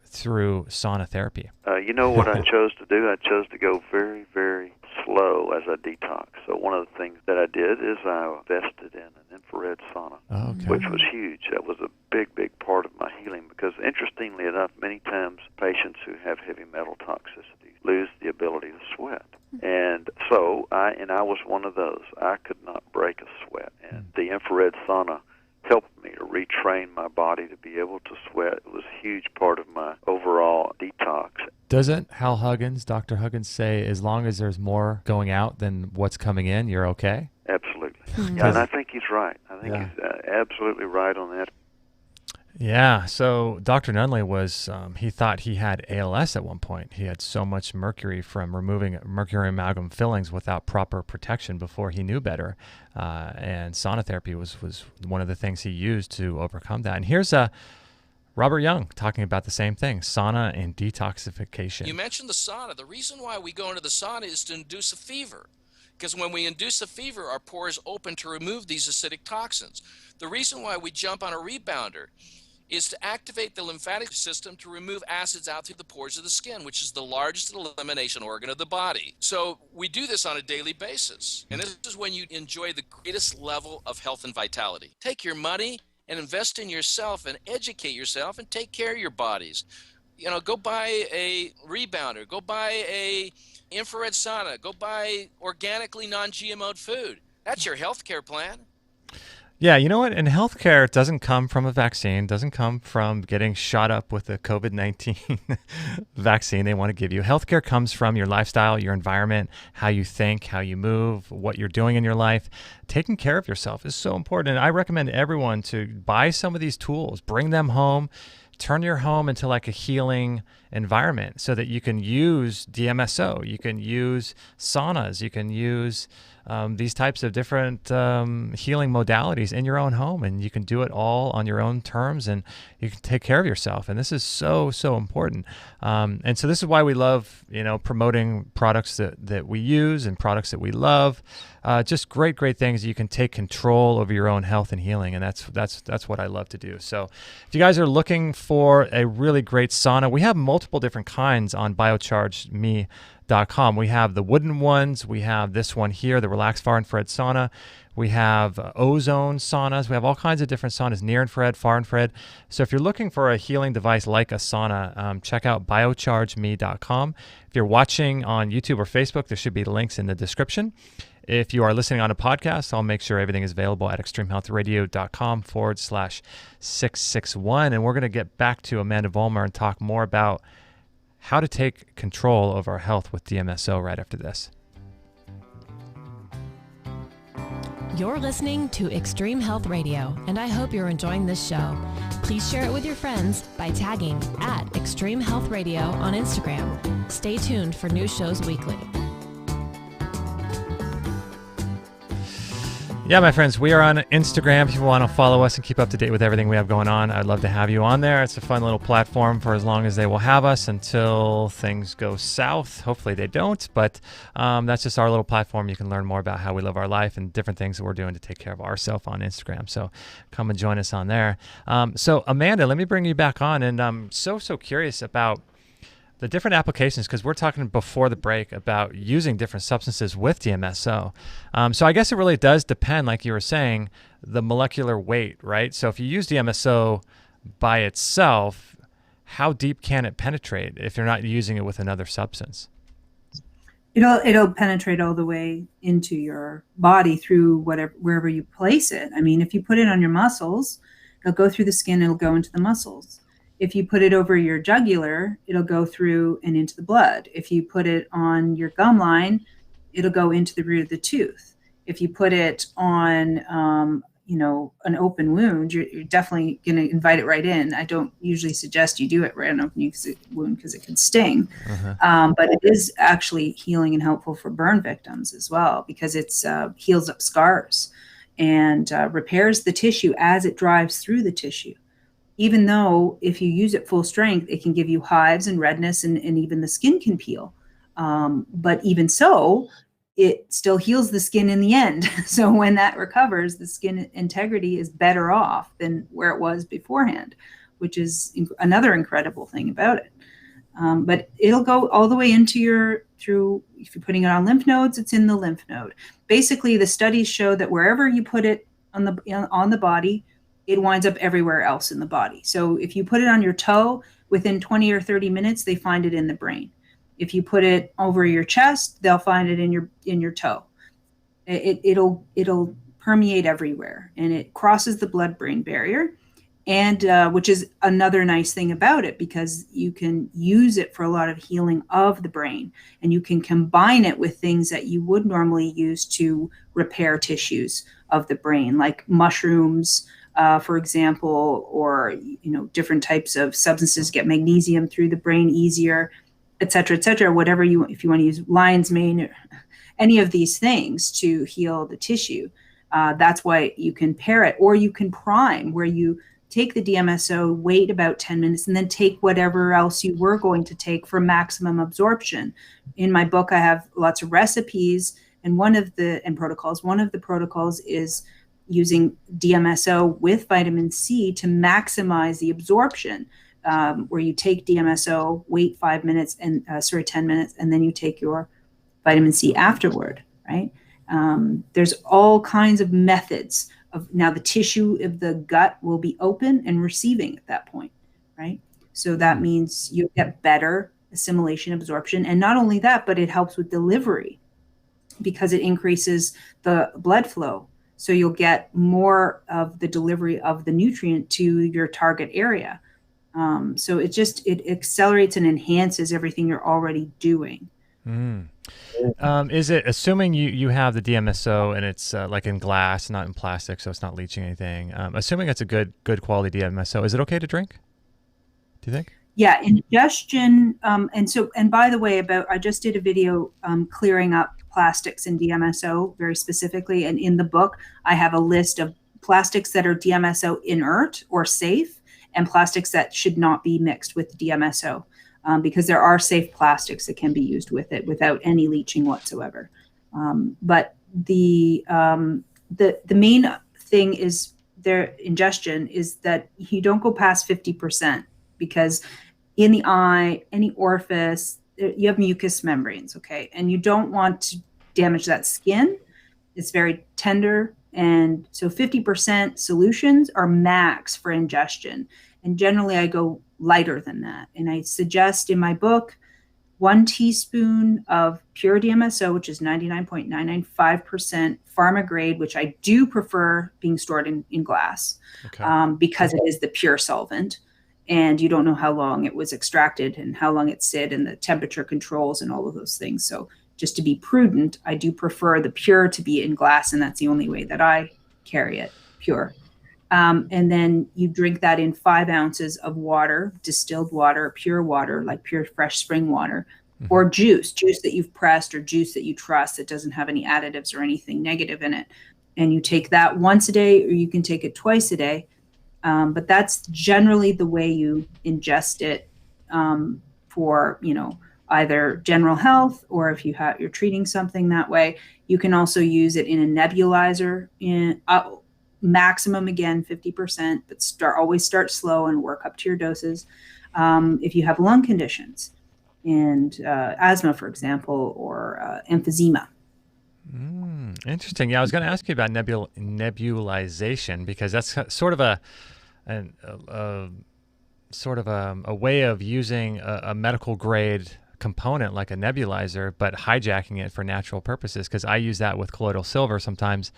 through sauna therapy. You know what I chose to do? I chose to go very, very slow as I detox. So one of the things that I did is I invested in an infrared sauna, which was huge. That was a big, big part of my healing because, interestingly enough, many times patients who have heavy metal toxicity lose the ability to sweat. And so I was one of those. I could not break a sweat. And the infrared sauna helped me to retrain my body to be able to sweat. It was a huge part of my overall detox. Doesn't Dr. Huggins say, as long as there's more going out than what's coming in, you're okay? Absolutely. Yeah, and I think he's right. I think he's absolutely right on that. Yeah, so Dr. Nunley was, he thought he had ALS at one point. He had so much mercury from removing mercury amalgam fillings without proper protection before he knew better. And sauna therapy was one of the things he used to overcome that. And here's Robert Young talking about the same thing, sauna and detoxification. You mentioned the sauna. The reason why we go into the sauna is to induce a fever. Because when we induce a fever, our pores open to remove these acidic toxins. The reason why we jump on a rebounder is to activate the lymphatic system to remove acids out through the pores of the skin, which is the largest elimination organ of the body. So we do this on a daily basis. And this is when you enjoy the greatest level of health and vitality. Take your money and invest in yourself and educate yourself and take care of your bodies. You know, go buy a rebounder, go buy a infrared sauna, go buy organically non-GMO'd food. That's your healthcare plan. Yeah, you know what? In healthcare, it doesn't come from a vaccine, doesn't come from getting shot up with the COVID-19 vaccine they want to give you. Healthcare comes from your lifestyle, your environment, how you think, how you move, what you're doing in your life. Taking care of yourself is so important. And I recommend everyone to buy some of these tools, bring them home, turn your home into like a healing environment so that you can use Dmso, you can use saunas, you can use these types of different healing modalities in your own home, and you can do it all on your own terms, and you can take care of yourself. And this is so, so important. And so this is why we love, promoting products that we use and products that we love. Just great things. You can take control over your own health and healing, and that's what I love to do. So if you guys are looking for a really great sauna, we have multiple different kinds on biochargeme.com. We have the wooden ones. We have this one here, the Relax Far Infrared Sauna. We have ozone saunas. We have all kinds of different saunas, near infrared, far infrared. So if you're looking for a healing device like a sauna, check out biochargeme.com. If you're watching on YouTube or Facebook, there should be links in the description. If you are listening on a podcast, I'll make sure everything is available at extremehealthradio.com/661. And we're going to get back to Amandha Vollmer and talk more about how to take control of our health with Dmso right after this. You're listening to Extreme Health Radio, and I hope you're enjoying this show. Please share it with your friends by tagging @Extreme Health Radio on Instagram. Stay tuned for new shows weekly. Yeah, my friends, we are on Instagram. If you want to follow us and keep up to date with everything we have going on, I'd love to have you on there. It's a fun little platform for as long as they will have us until things go south. Hopefully they don't, but that's just our little platform. You can learn more about how we live our life and different things that we're doing to take care of ourselves on Instagram. So come and join us on there. So Amandha, let me bring you back on, and I'm so curious about the different applications, because we're talking before the break about using different substances with Dmso. So I guess it really does depend, like you were saying, the molecular weight, right? So if you use Dmso by itself, how deep can it penetrate if you're not using it with another substance? It'll penetrate all the way into your body through wherever you place it. I mean, if you put it on your muscles, it'll go through the skin, it'll go into the muscles. If you put it over your jugular, it'll go through and into the blood. If you put it on your gum line, it'll go into the root of the tooth. If you put it on, an open wound, you're definitely going to invite it right in. I don't usually suggest you do it right on an open wound because it can sting. But it is actually healing and helpful for burn victims as well, because it's heals up scars and repairs the tissue as it drives through the tissue. Even though if you use it full strength, it can give you hives and redness and even the skin can peel. But even so, it still heals the skin in the end. So when that recovers, the skin integrity is better off than where it was beforehand, which is another incredible thing about it. But it'll go all the way into if you're putting it on lymph nodes, it's in the lymph node. Basically, the studies show that wherever you put it on the body, it winds up everywhere else in the body. So if you put it on your toe, within 20 or 30 minutes, they find it in the brain. If you put it over your chest, they'll find it in your toe. It'll permeate everywhere, and it crosses the blood-brain barrier, and which is another nice thing about it, because you can use it for a lot of healing of the brain, and you can combine it with things that you would normally use to repair tissues of the brain, like mushrooms, for example, or different types of substances get magnesium through the brain easier, et cetera, whatever if you want to use lion's mane, or any of these things to heal the tissue. That's why you can pair it, or you can prime, where you take the DMSO, wait about 10 minutes, and then take whatever else you were going to take for maximum absorption. In my book, I have lots of recipes and protocols. One of the protocols is using DMSO with vitamin C to maximize the absorption, where you take DMSO, wait 10 minutes, and then you take your vitamin C afterward, right? There's all kinds of methods now the tissue of the gut will be open and receiving at that point, right? So that means you get better assimilation, absorption. And not only that, but it helps with delivery, because it increases the blood flow. So you'll get more of the delivery of the nutrient to your target area. So it accelerates and enhances everything you're already doing. Is it, assuming you have the DMSO and it's like in glass, not in plastic, so it's not leaching anything, assuming it's a good quality DMSO, is it okay to drink, do you think? Yeah, ingestion. And by the way, I just did a video clearing up plastics in DMSO very specifically. And in the book, I have a list of plastics that are DMSO inert or safe, and plastics that should not be mixed with DMSO. Because there are safe plastics that can be used with it without any leaching whatsoever. But the main thing is their ingestion is that you don't go past 50%, because in the eye, any orifice, you have mucous membranes, okay? And you don't want to damage that skin. It's very tender. And so 50% solutions are max for ingestion. And generally I go lighter than that. And I suggest in my book, 1 teaspoon of pure DMSO, which is 99.995% pharma grade, which I do prefer being stored in glass, because it is the pure solvent. And you don't know how long it was extracted and how long it sit, and the temperature controls and all of those things. So just to be prudent, I do prefer the pure to be in glass, and that's the only way that I carry it, pure. And then you drink that in 5 ounces of water, distilled water, pure water, like pure fresh spring water, or juice that you've pressed, or juice that you trust that doesn't have any additives or anything negative in it. And you take that once a day, or you can take it twice a day. But that's generally the way you ingest it, for, either general health, or if you're treating something that way. You can also use it in a nebulizer maximum, again, 50%, but always start slow and work up to your doses. If you have lung conditions and asthma, for example, or emphysema. Interesting. Yeah, I was going to ask you about nebulization, because that's sort of a way of using a medical grade component like a nebulizer, but hijacking it for natural purposes, because I use that with colloidal silver sometimes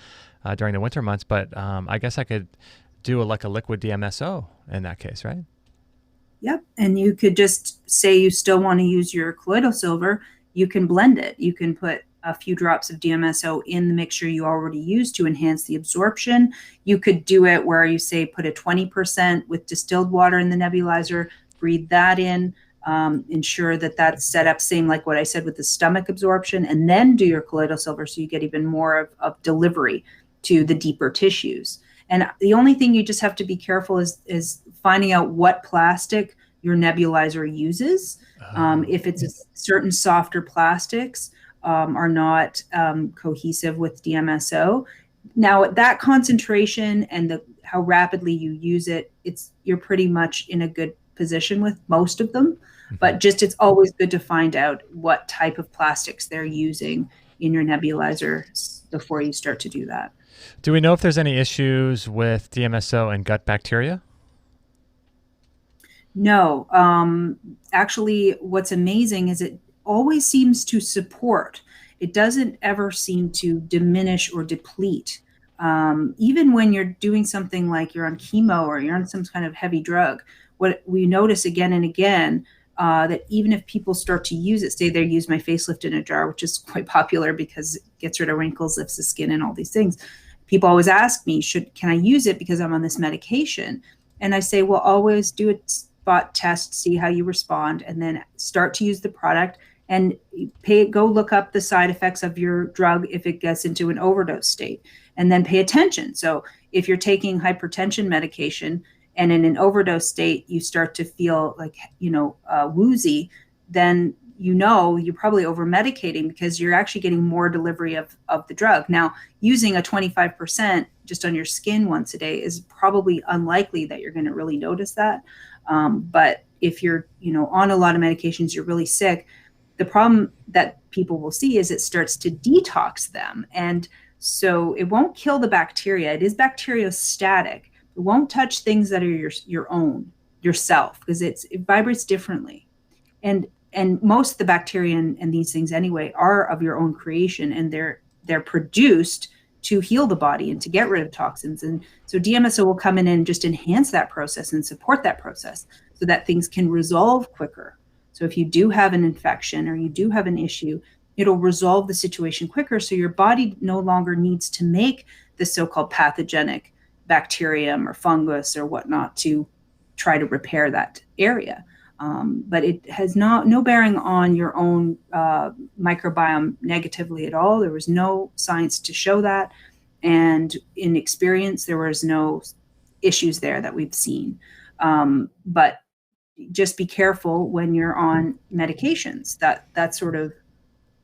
during the winter months, but I guess I could do a liquid DMSO in that case, right? Yep. And you could just say you still want to use your colloidal silver, you can blend it. You can put a few drops of DMSO in the mixture you already used to enhance the absorption. You could do it where you say put a 20% with distilled water in the nebulizer, breathe that in, ensure that that's set up same like what I said with the stomach absorption, and then do your colloidal silver so you get even more of delivery to the deeper tissues. And the only thing you just have to be careful is finding out what plastic your nebulizer uses. If it's a certain softer plastics are not cohesive with DMSO. Now, at that concentration and how rapidly you use it, you're pretty much in a good position with most of them, but just it's always good to find out what type of plastics they're using in your nebulizer before you start to do that. Do we know if there's any issues with Dmso and gut bacteria? No. Actually, what's amazing is it always seems to support. It doesn't ever seem to diminish or deplete. Even when you're doing something like you're on chemo or you're on some kind of heavy drug, what we notice again and again, that even if people start to use it, say they use my facelift in a jar, which is quite popular because it gets rid of wrinkles, lifts the skin and all these things. People always ask me, can I use it because I'm on this medication? And I say, well, always do a spot test, see how you respond, and then start to use the product and go look up the side effects of your drug if it gets into an overdose state, and then pay attention. So if you're taking hypertension medication and in an overdose state, you start to feel like, woozy, then you're probably over medicating because you're actually getting more delivery of the drug. Now, using a 25% just on your skin once a day is probably unlikely that you're going to really notice that. But if you're, on a lot of medications, you're really sick, the problem that people will see is it starts to detox them. And so it won't kill the bacteria. It is bacteriostatic. It won't touch things that are your own, yourself, because it vibrates differently. And most of the bacteria and these things anyway are of your own creation, and they're produced to heal the body and to get rid of toxins. And so Dmso will come in and just enhance that process and support that process so that things can resolve quicker. So if you do have an infection or you do have an issue, it'll resolve the situation quicker. So your body no longer needs to make the so-called pathogenic bacterium or fungus or whatnot to try to repair that area. But it has no bearing on your own microbiome negatively at all. There was no science to show that. And in experience, there was no issues there that we've seen. But just be careful when you're on medications. That's sort of,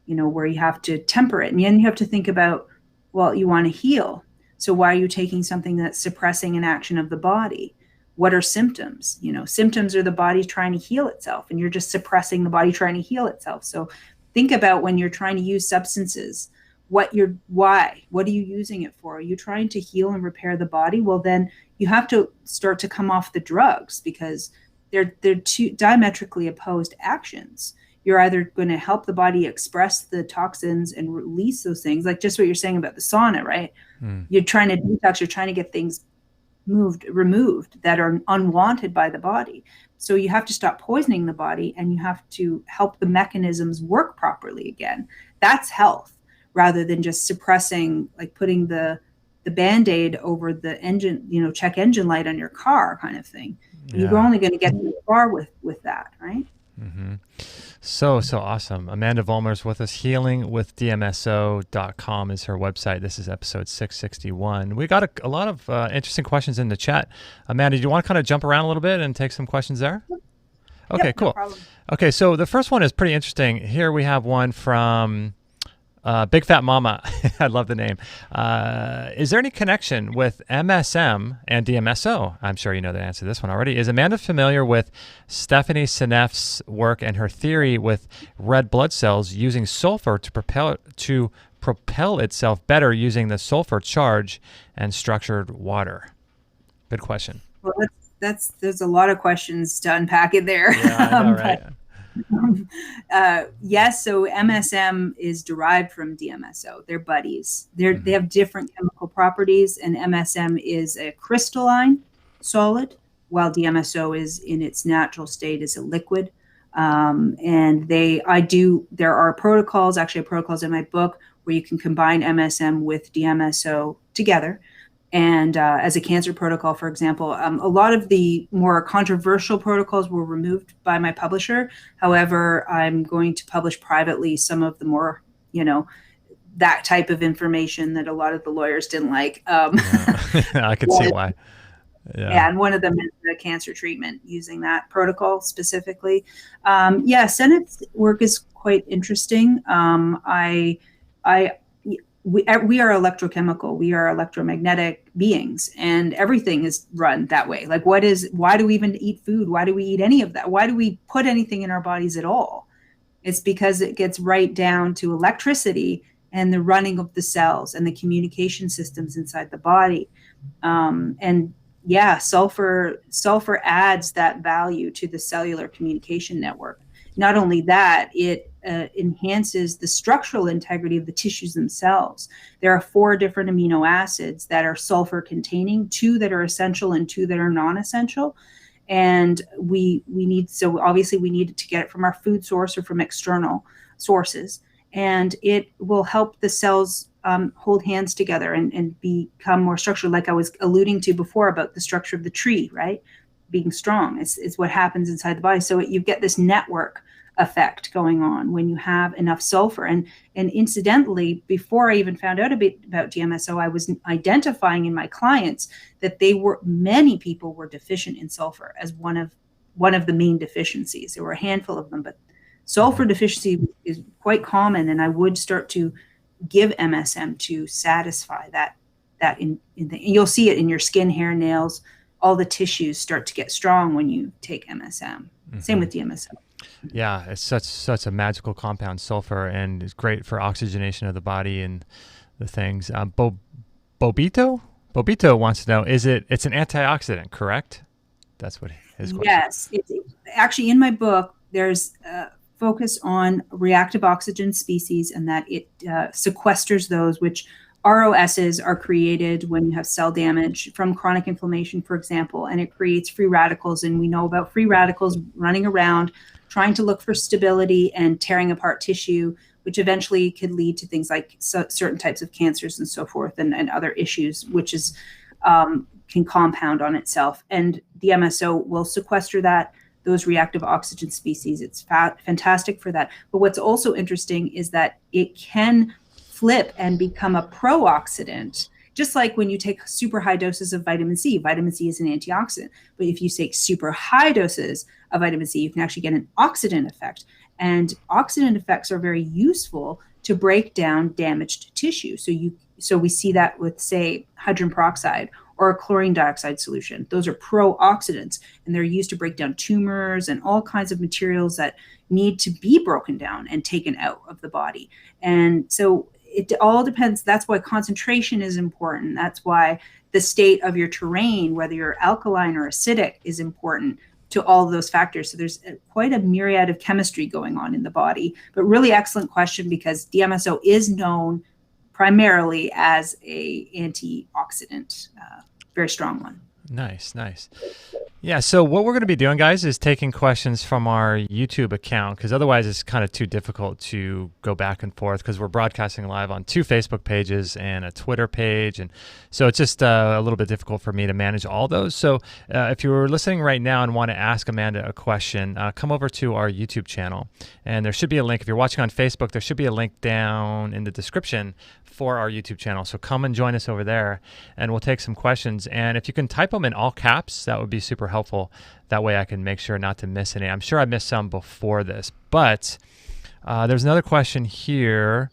where you have to temper it. And then you have to think about, well, you want to heal. So why are you taking something that's suppressing an action of the body? What are symptoms? Symptoms are the body trying to heal itself, and you're just suppressing the body trying to heal itself. So think about when you're trying to use substances, why? What are you using it for? Are you trying to heal and repair the body? Well, then you have to start to come off the drugs because they're two diametrically opposed actions. You're either going to help the body express the toxins and release those things, like just what you're saying about the sauna, right? You're trying to detox, you're trying to get things removed that are unwanted by the body. So you have to stop poisoning the body, and you have to help the mechanisms work properly again. That's health, rather than just suppressing, like putting the Band-Aid over the engine, check engine light on your car kind of thing. Yeah. You're only going to get too far with that, right? Mm-hmm. So awesome. Amandha Vollmer's with us. healingwithdmso.com is her website. This is episode 661. We got a lot of interesting questions in the chat. Amanda, do you want to kind of jump around a little bit and take some questions there? Okay, yep, cool. No problem. Okay, so the first one is pretty interesting. Here we have one from Big Fat Mama. I love the name. Is there any connection with MSM and Dmso? I'm sure you know the answer to this one already. Is Amanda familiar with Stephanie Seneff's work and her theory with red blood cells using sulfur to propel itself better using the sulfur charge and structured water? Good question. Well, there's a lot of questions to unpack in there. Yeah, I know, right? Yes, so MSM is derived from Dmso. They're buddies. They have different chemical properties, and MSM is a crystalline solid, while Dmso is in its natural state is a liquid. And there are protocols, actually protocols in my book, where you can combine MSM with Dmso together. And as a cancer protocol, for example, a lot of the more controversial protocols were removed by my publisher. However, I'm going to publish privately some of the more, that type of information that a lot of the lawyers didn't like. I could see why. Yeah, and one of them is the cancer treatment using that protocol specifically. Seneff's work is quite interesting. we are electrochemical, we are electromagnetic beings, and everything is run that way. Like, why do we even eat food? Why do we eat any of that? Why do we put anything in our bodies at all? It's because it gets right down to electricity and the running of the cells and the communication systems inside the body. And yeah, sulfur adds that value to the cellular communication network. Not only that, it enhances the structural integrity of the tissues themselves. There are 4 different amino acids that are sulfur containing, 2 that are essential and 2 that are non-essential. And we need it to get it from our food source or from external sources. And it will help the cells hold hands together and become more structured, like I was alluding to before about the structure of the tree, right? Being strong is what happens inside the body. So you get this network effect going on when you have enough sulfur. And incidentally, before I even found out a bit about DMSO, I was identifying in my clients that many people were deficient in sulfur as one of the main deficiencies. There were a handful of them, but sulfur deficiency is quite common, and I would start to give MSM to satisfy that you'll see it in your skin, hair, nails, all the tissues start to get strong when you take MSM. Same with DMSO. Yeah, it's such a magical compound, sulfur, and it's great for oxygenation of the body and the things. Bobito wants to know, it's an antioxidant, correct? That's what his question. Yes. Actually, in my book, there's a focus on reactive oxygen species, and that it sequesters those, which ROSs are created when you have cell damage from chronic inflammation, for example, and it creates free radicals. And we know about free radicals running around trying to look for stability and tearing apart tissue, which eventually could lead to things like certain types of cancers and so forth, and other issues, which is can compound on itself. And DMSO will sequester those reactive oxygen species. It's fantastic for that. But what's also interesting is that it can flip and become a pro-oxidant, just like when you take super high doses of vitamin C. Vitamin C is an antioxidant, but if you take super high doses of vitamin C, you can actually get an oxidant effect. And oxidant effects are very useful to break down damaged tissue. So we see that with, say, hydrogen peroxide or a chlorine dioxide solution. Those are pro-oxidants, and they're used to break down tumors and all kinds of materials that need to be broken down and taken out of the body. And so it all depends. That's why concentration is important. That's why the state of your terrain, whether you're alkaline or acidic, is important to all of those factors. So there's quite a myriad of chemistry going on in the body. But really excellent question, because DMSO is known primarily as a antioxidant, very strong one. Nice. Yeah, so what we're going to be doing, guys, is taking questions from our YouTube account, because otherwise it's kind of too difficult to go back and forth, because we're broadcasting live on 2 Facebook pages and a Twitter page, and so it's just a little bit difficult for me to manage all those. So if you're listening right now and want to ask Amanda a question, come over to our YouTube channel, and there should be a link. If you're watching on Facebook, there should be a link down in the description for our YouTube channel. So come and join us over there, and we'll take some questions. And if you can type them in all caps, that would be super helpful. That way I can make sure not to miss any. I'm sure I missed some before this, but there's another question here.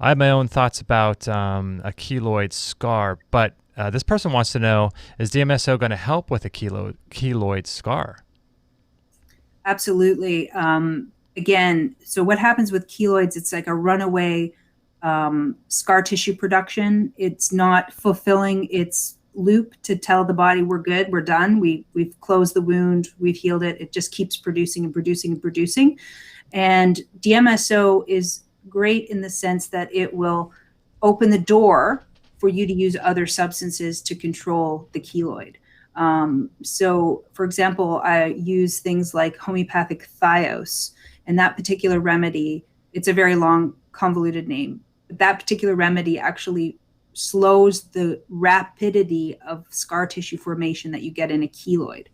I have my own thoughts about a keloid scar, but this person wants to know, is DMSO going to help with a keloid scar? Absolutely. Again, so what happens with keloids, it's like a runaway scar tissue production. It's not fulfilling its loop to tell the body we're good, we're done, we've closed the wound, we've healed it. It just keeps producing and producing and producing. And DMSO is great in the sense that it will open the door for you to use other substances to control the keloid. So for example, I use things like homeopathic thios, and that particular remedy, it's a very long convoluted name. That particular remedy actually slows the rapidity of scar tissue formation that you get in a keloid.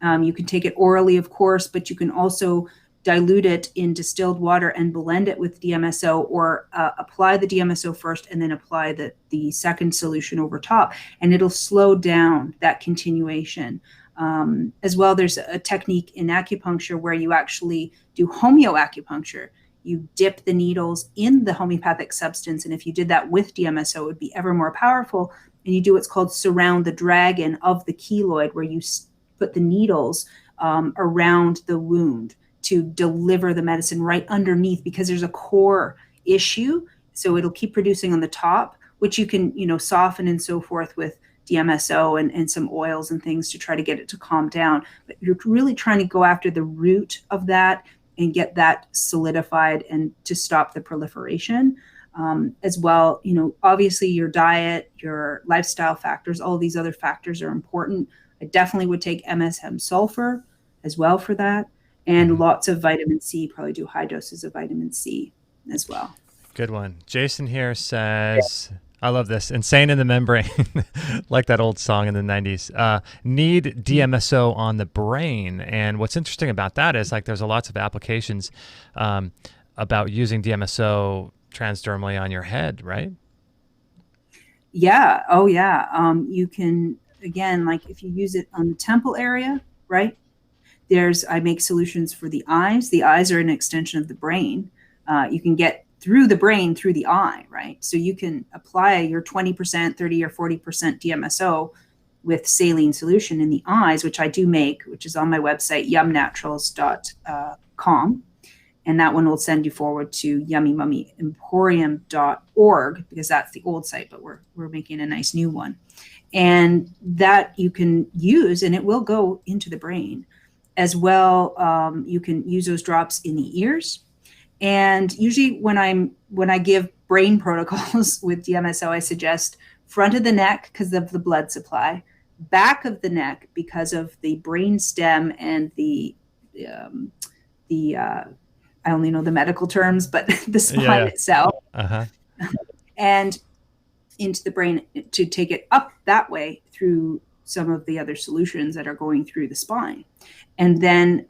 You can take it orally, of course, but you can also dilute it in distilled water and blend it with DMSO, or apply the DMSO first and then apply the second solution over top, and it'll slow down that continuation. As well, there's a technique in acupuncture where you actually do homeoacupuncture. you dip the needles in the homeopathic substance. And if you did that with DMSO, it would be ever more powerful. And you do what's called surround the dragon of the keloid, where you put the needles around the wound to deliver the medicine right underneath, because there's a core issue. So it'll keep producing on the top, which you can, soften and so forth with DMSO and some oils and things to try to get it to calm down. But you're really trying to go after the root of that and get that solidified and to stop the proliferation. As well, obviously your diet, your lifestyle factors, all these other factors are important. I definitely would take MSM sulfur as well for that. And lots of vitamin C, probably do high doses of vitamin C as well. Good one. Jason here says, I love this, insane in the membrane, like that old song in the 90s. Need DMSO on the brain. And what's interesting about that is there's lots of applications about using DMSO transdermally on your head, right? Yeah. Oh, yeah. You can, again, if you use it on the temple area, right? I make solutions for the eyes. The eyes are an extension of the brain. You can get through the brain, through the eye, right? So you can apply your 20%, 30 or 40% DMSO with saline solution in the eyes, which I do make, which is on my website, yumnaturals.com. And that one will send you forward to yummymummyemporium.org, because that's the old site, but we're making a nice new one. And that you can use, and it will go into the brain as well. You can use those drops in the ears. And usually when I give brain protocols with DMSO, I suggest front of the neck because of the blood supply, back of the neck because of the brain stem and the I only know the medical terms, but the spine itself, and into the brain to take it up that way through some of the other solutions that are going through the spine. And then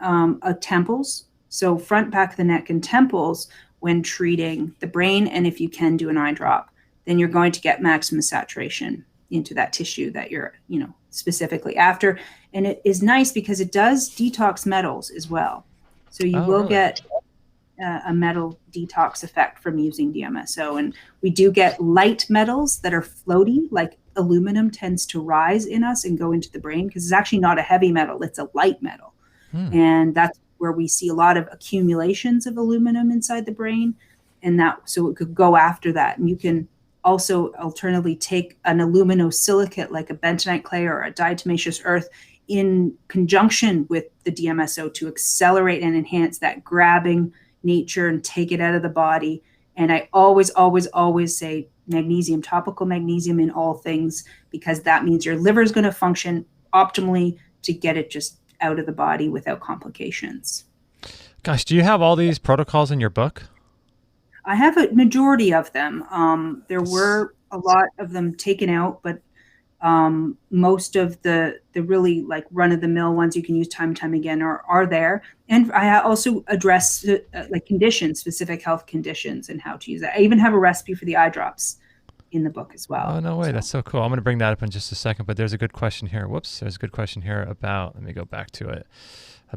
temples. So front, back of the neck and temples when treating the brain. And if you can do an eye drop, then you're going to get maximum saturation into that tissue that you're, specifically after. And it is nice because it does detox metals as well. So you will get a metal detox effect from using DMSO. And we do get light metals that are floaty, like aluminum tends to rise in us and go into the brain because it's actually not a heavy metal, it's a light metal. And that's where we see a lot of accumulations of aluminum inside the brain. And so it could go after that. And you can also alternatively take an aluminosilicate like a bentonite clay or a diatomaceous earth in conjunction with the DMSO to accelerate and enhance that grabbing nature and take it out of the body. And I always, always, always say magnesium, topical magnesium in all things, because that means your liver is going to function optimally to get it just out of the body without complications. Gosh, do you have all these protocols in your book? I have a majority of them. There were a lot of them taken out, but most of the really run-of-the-mill ones you can use time and time again are there. And I also address conditions, specific health conditions, and how to use that. I even have a recipe for the eye drops in the book as well. Oh, no way. That's so cool. I'm going to bring that up in just a second, but there's a good question here. There's a good question here about, let me go back to it.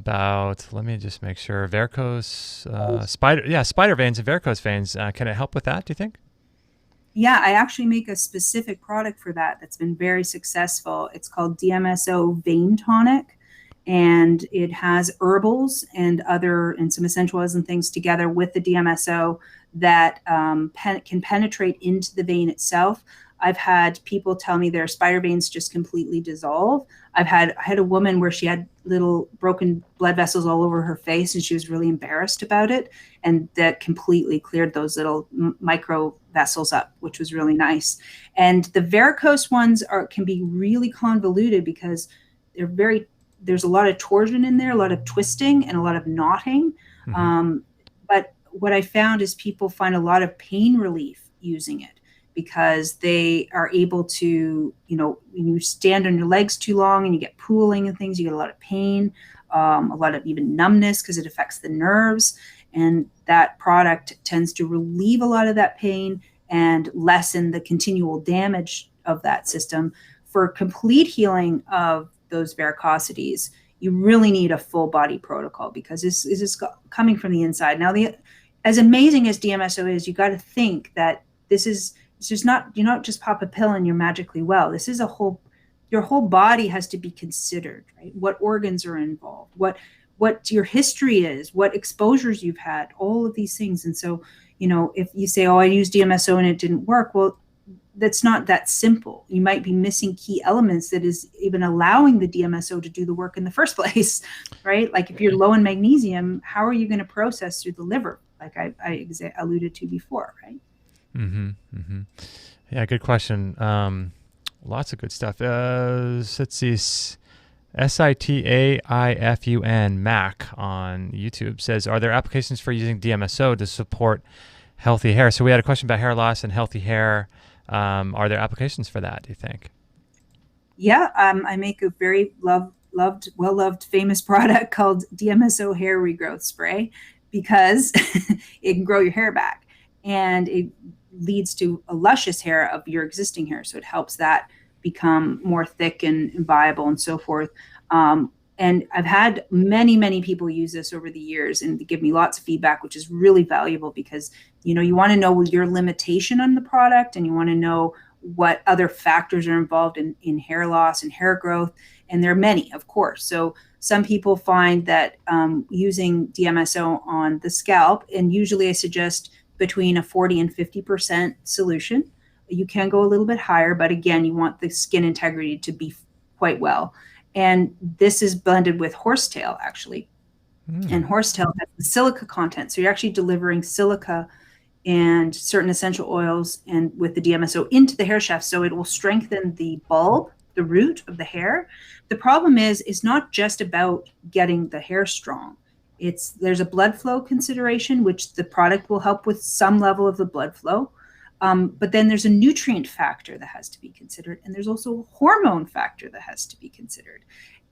Let me just make sure, varicose, spider veins and varicose veins. Can it help with that, do you think? Yeah, I actually make a specific product for that that's been very successful. It's called DMSO Vein Tonic, and it has herbals and some essential oils and things together with the DMSO that can penetrate into the vein itself. I've had people tell me their spider veins just completely dissolve. I had a woman where she had little broken blood vessels all over her face, and she was really embarrassed about it. And that completely cleared those little micro vessels up, which was really nice. And the varicose ones can be really convoluted because there's a lot of torsion in there, a lot of twisting and a lot of knotting. But what I found is people find a lot of pain relief using it, because they are able to, when you stand on your legs too long and you get pooling and things, you get a lot of pain, a lot of even numbness because it affects the nerves. And that product tends to relieve a lot of that pain and lessen the continual damage of that system. For complete healing of those varicosities, you really need a full body protocol because this is coming from the inside. Now, as amazing as DMSO is, you got to think that it's just not, you don't just pop a pill and you're magically well. This is your whole body has to be considered, right? What organs are involved, what your history is, what exposures you've had, all of these things. And so, if you say, oh, I used DMSO and it didn't work, well, that's not that simple. You might be missing key elements that is even allowing the DMSO to do the work in the first place, right? Like if you're low in magnesium, how are you going to process through the liver? Like I alluded to before, right? Mm-hmm. Mm-hmm. Yeah, good question. Lots of good stuff. Let's see. SITAIFUN Mac on YouTube says, are there applications for using DMSO to support healthy hair? So we had a question about hair loss and healthy hair. Are there applications for that, do you think? Yeah, I make a very well-loved, famous product called DMSO Hair Regrowth Spray because it can grow your hair back and it leads to a luscious hair of your existing hair. So it helps that become more thick and viable and so forth. And I've had many, many people use this over the years and they give me lots of feedback, which is really valuable because, you want to know your limitation on the product and you want to know what other factors are involved in hair loss and hair growth. And there are many, of course. So some people find that using DMSO on the scalp, and usually I suggest between a 40 and 50% solution. You can go a little bit higher, but again, you want the skin integrity to be quite well. And this is blended with horsetail, actually. And horsetail has the silica content. So you're actually delivering silica and certain essential oils and with the DMSO into the hair shaft. So it will strengthen the bulb, the root of the hair. The problem is, it's not just about getting the hair strong. There's a blood flow consideration, which the product will help with some level of the blood flow. But then there's a nutrient factor that has to be considered. And there's also a hormone factor that has to be considered.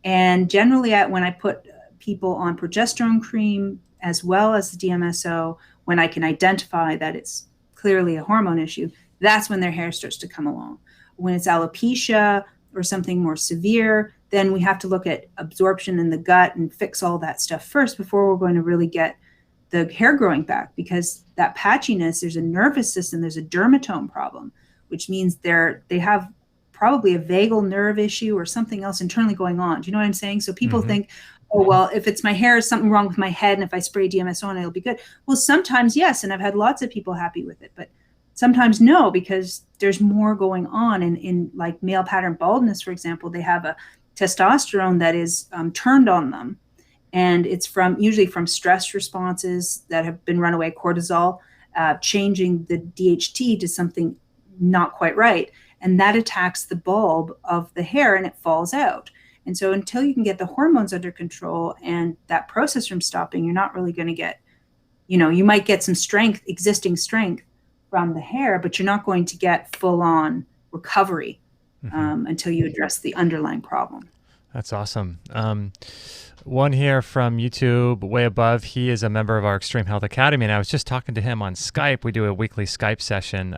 And generally, when I put people on progesterone cream as well as the DMSO, when I can identify that it's clearly a hormone issue, that's when their hair starts to come along. When it's alopecia or something more severe, then we have to look at absorption in the gut and fix all that stuff first before we're going to really get the hair growing back, because that patchiness, there's a nervous system, there's a dermatome problem, which means they have probably a vagal nerve issue or something else internally going on. Do you know what I'm saying? So people think, oh, well, if it's my hair, something wrong with my head, and if I spray DMSO on it, it'll be good. Well, sometimes yes, and I've had lots of people happy with it, but sometimes no, because there's more going on. In like male pattern baldness, for example, they have a testosterone that is turned on them. And it's usually from stress responses that have been runaway cortisol, changing the DHT to something not quite right. And that attacks the bulb of the hair and it falls out. And so until you can get the hormones under control and that process from stopping, you're not really going to get, you might get some existing strength from the hair, but you're not going to get full on recovery until you address the underlying problem. That's awesome. One here from YouTube, way above. He is a member of our Extreme Health Academy, and I was just talking to him on Skype. We do a weekly Skype session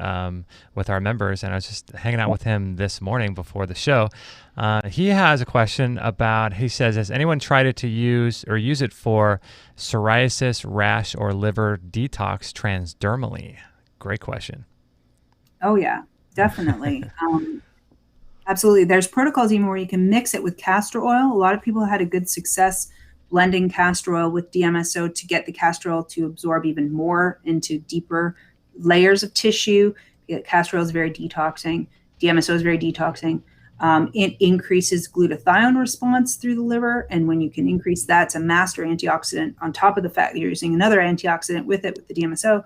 with our members, and I was just hanging out with him this morning before the show. He has a question he says, has anyone tried it to use it for psoriasis, rash, or liver detox transdermally? Great question. Oh, yeah, definitely. Absolutely. There's protocols even where you can mix it with castor oil. A lot of people had a good success blending castor oil with DMSO to get the castor oil to absorb even more into deeper layers of tissue. Castor oil is very detoxing. DMSO is very detoxing. It increases glutathione response through the liver. And when you can increase that, it's a master antioxidant on top of the fact that you're using another antioxidant with it, with the DMSO.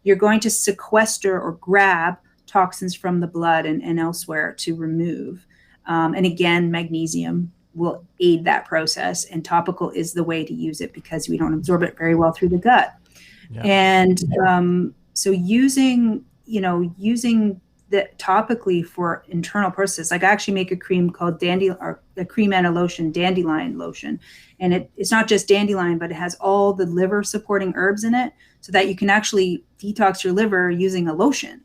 You're going to sequester or grab toxins from the blood and elsewhere to remove. And again, magnesium will aid that process, and topical is the way to use it because we don't absorb it very well through the gut. Yeah. And so using that topically for internal processes, like I actually make a cream called a cream and a lotion, Dandelion Lotion. And it's not just dandelion, but it has all the liver supporting herbs in it so that you can actually detox your liver using a lotion,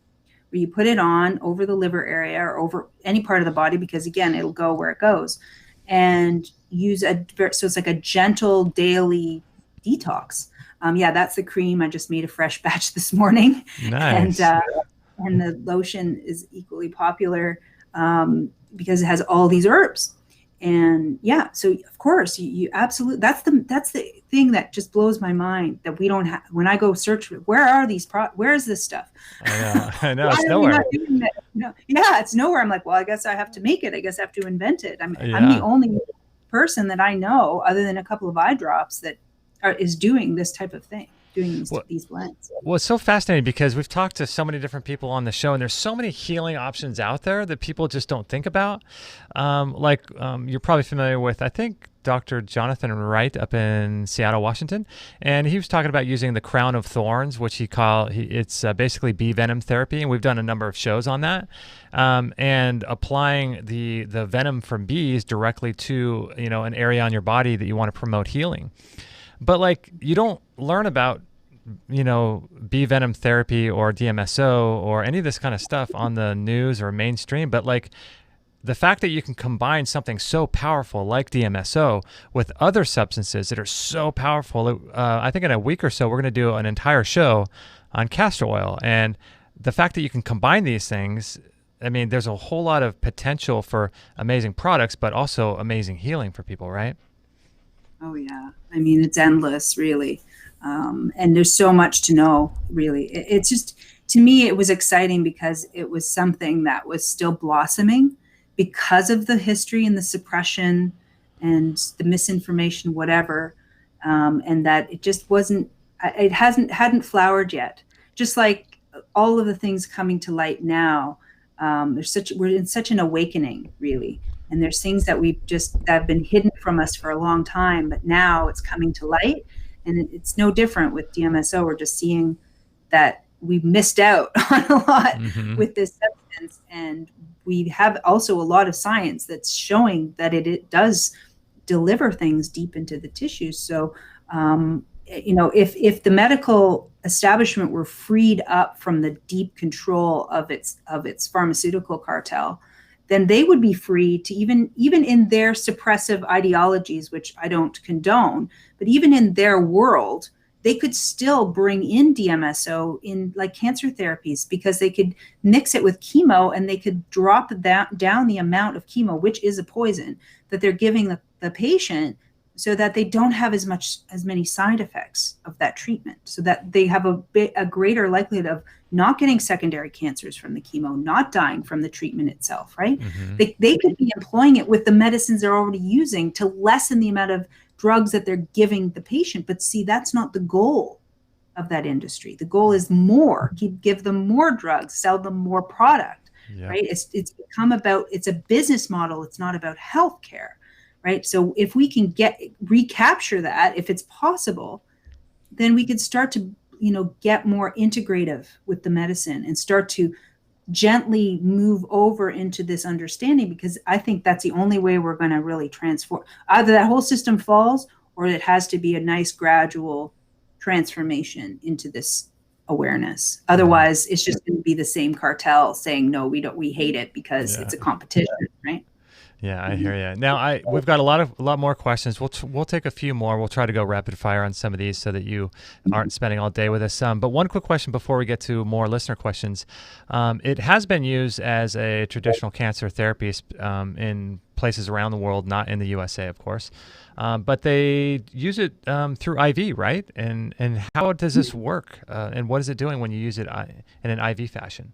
where you put it on over the liver area or over any part of the body, because again, it'll go where it goes, and so it's like a gentle daily detox. Yeah, that's the cream. I just made a fresh batch this morning. Nice. And the lotion is equally popular because it has all these herbs. And yeah, so of course you absolutely, that's the thing that just blows my mind, that we don't have. When I go search for, where are these where is this stuff? I know it's nowhere. Yeah, it's nowhere. I'm like, well, I guess I have to make it. I guess I have to invent it. I'm the only person that I know, other than a couple of eye drops, that is doing this type of thing, doing these blends. Well, it's so fascinating because we've talked to so many different people on the show, and there's so many healing options out there that people just don't think about. You're probably familiar with, I think, Dr. Jonathan Wright up in Seattle, Washington, and he was talking about using the crown of thorns, which it's basically bee venom therapy, and we've done a number of shows on that, and applying the venom from bees directly to an area on your body that you want to promote healing. But you don't learn about bee venom therapy or DMSO or any of this kind of stuff on the news or mainstream, but the fact that you can combine something so powerful like DMSO with other substances that are so powerful, I think in a week or so we're going to do an entire show on castor oil. And the fact that you can combine these things, I mean, there's a whole lot of potential for amazing products, but also amazing healing for people, right? Oh yeah, I mean, it's endless, really. And there's so much to know, really. It's just, to me, it was exciting because it was something that was still blossoming because of the history and the suppression and the misinformation, whatever, and that it just hadn't flowered yet. Just like all of the things coming to light now, we're in such an awakening, really. And there's things that that have been hidden from us for a long time, but now it's coming to light. And it's no different with DMSO. We're just seeing that we missed out on a lot with this substance. And we have also a lot of science that's showing that it does deliver things deep into the tissues. So, if the medical establishment were freed up from the deep control of its pharmaceutical cartel, then they would be free to even in their suppressive ideologies, which I don't condone, but even in their world, they could still bring in DMSO in like cancer therapies, because they could mix it with chemo and they could drop down the amount of chemo, which is a poison, that they're giving the patient, so that they don't have as many side effects of that treatment, so that they have a greater likelihood of not getting secondary cancers from the chemo, not dying from the treatment itself, right? They could be employing it with the medicines they're already using to lessen the amount of drugs that they're giving the patient. But see, that's not the goal of that industry. The goal is more, give them more drugs, sell them more product, right? It's become it's a business model. It's not about healthcare, right? So if we can recapture that, if it's possible, then we could start to get more integrative with the medicine and start to gently move over into this understanding, because I think that's the only way we're going to really transform. Either that whole system falls, or it has to be a nice gradual transformation into this awareness. Otherwise, it's just going to be the same cartel saying, no, we hate it because it's a competition, right? Yeah, I hear you. Now, we've got a lot more questions. We'll take a few more. We'll try to go rapid fire on some of these so that you aren't spending all day with us. But one quick question before we get to more listener questions. It has been used as a traditional cancer therapy in places around the world, not in the USA, of course. But they use it through IV, right? And how does this work? And what is it doing when you use it in an IV fashion?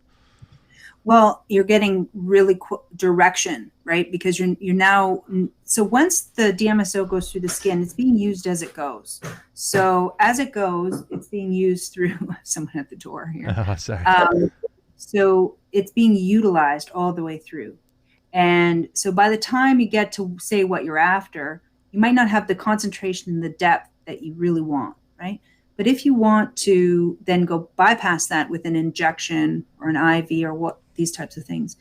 Well, you're getting really direction, right? Because you're now, so once the DMSO goes through the skin, it's being used as it goes. So as it goes, it's being used through someone at the door here. Oh, sorry. So it's being utilized all the way through. And so by the time you get to say what you're after, you might not have the concentration and the depth that you really want, right? But if you want to then go bypass that with an injection or an IV or these types of things,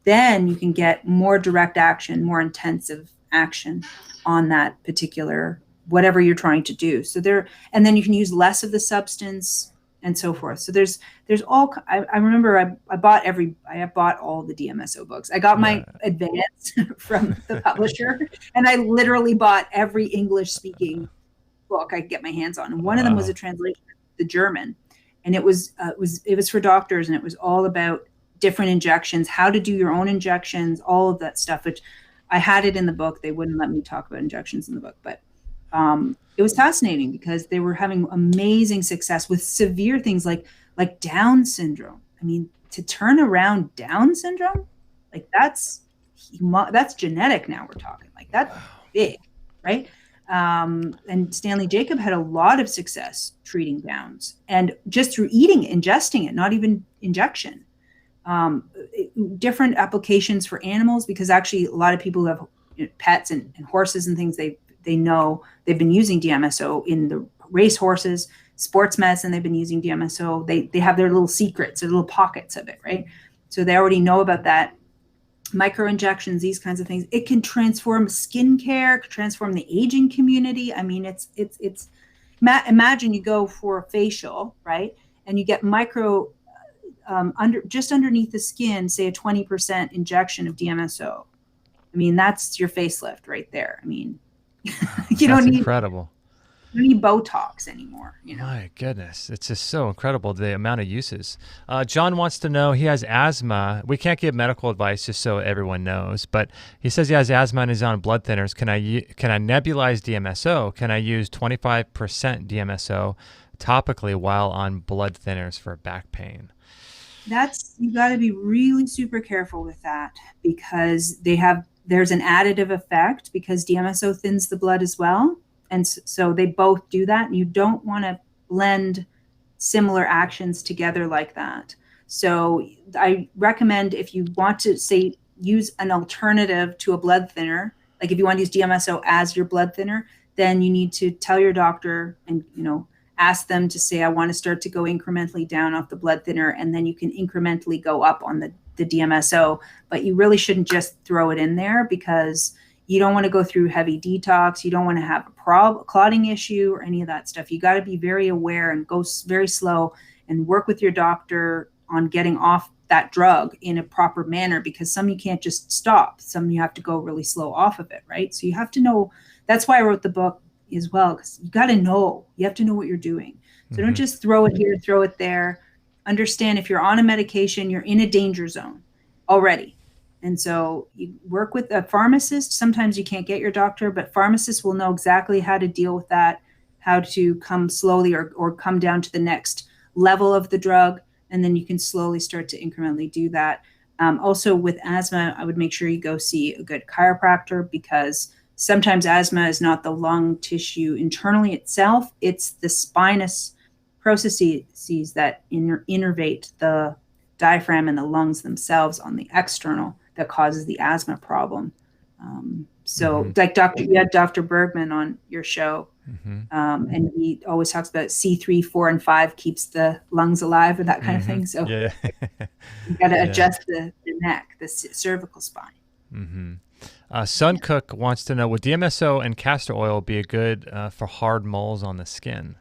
then you can get more direct action, more intensive action on that particular, whatever you're trying to do. So and then you can use less of the substance and so forth. So there's all, I remember I bought all the DMSO books. I got my advance from the publisher, and I literally bought every English speaking book I could get my hands on, and one of them was a translation of the German, and it was for doctors, and it was all about different injections, how to do your own injections, all of that stuff, which I had it in the book. They wouldn't let me talk about injections in the book, but it was fascinating because they were having amazing success with severe things like Down syndrome. I mean, to turn around Down syndrome, like that's genetic now we're talking. Like that's big, right? And Stanley Jacob had a lot of success treating Downs, and just through ingesting it, not even injection. Different applications for animals, because actually a lot of people who have pets and horses and things, they know they've been using DMSO in the race horses, sports medicine, they've been using DMSO. They have their little secrets, their little pockets of it, right? So they already know about that. Micro injections, these kinds of things. It can transform skincare, can transform the aging community. I mean, it's imagine you go for a facial, right? And you get micro just underneath the skin, say a 20% injection of DMSO. I mean, that's your facelift right there. I mean, you don't need incredible. You don't need Botox anymore. You know? My goodness, it's just so incredible the amount of uses. John wants to know, he has asthma. We can't give medical advice just so everyone knows, but he says he has asthma and he's on blood thinners. Can I nebulize DMSO? Can I use 25% DMSO topically while on blood thinners for back pain? You got to be really super careful with that, because there's an additive effect, because DMSO thins the blood as well. And so they both do that, and you don't want to blend similar actions together like that. So I recommend, if you want to say use an alternative to a blood thinner, like if you want to use DMSO as your blood thinner, then you need to tell your doctor and, ask them to say, I want to start to go incrementally down off the blood thinner, and then you can incrementally go up on the DMSO. But you really shouldn't just throw it in there, because you don't want to go through heavy detox. You don't want to have a clotting issue or any of that stuff. You got to be very aware and go very slow and work with your doctor on getting off that drug in a proper manner, because some you can't just stop. Some you have to go really slow off of it, right? So you have to know. That's why I wrote the book as well, because you got to know. You have to know what you're doing. So don't just throw it here, throw it there. Understand, if you're on a medication, you're in a danger zone already. And so you work with a pharmacist. Sometimes you can't get your doctor, but pharmacists will know exactly how to deal with that, how to come slowly or come down to the next level of the drug. And then you can slowly start to incrementally do that. Also with asthma, I would make sure you go see a good chiropractor, because sometimes asthma is not the lung tissue internally itself. It's the spinous processes that innervate the diaphragm and the lungs themselves on the external that causes the asthma problem. Like you had Dr. Bergman on your show, and he always talks about C3, 4, and 5 keeps the lungs alive, or that kind of thing. So you got to adjust the neck, the cervical spine. Sun Cook wants to know, would DMSO and castor oil be a good for hard moles on the skin?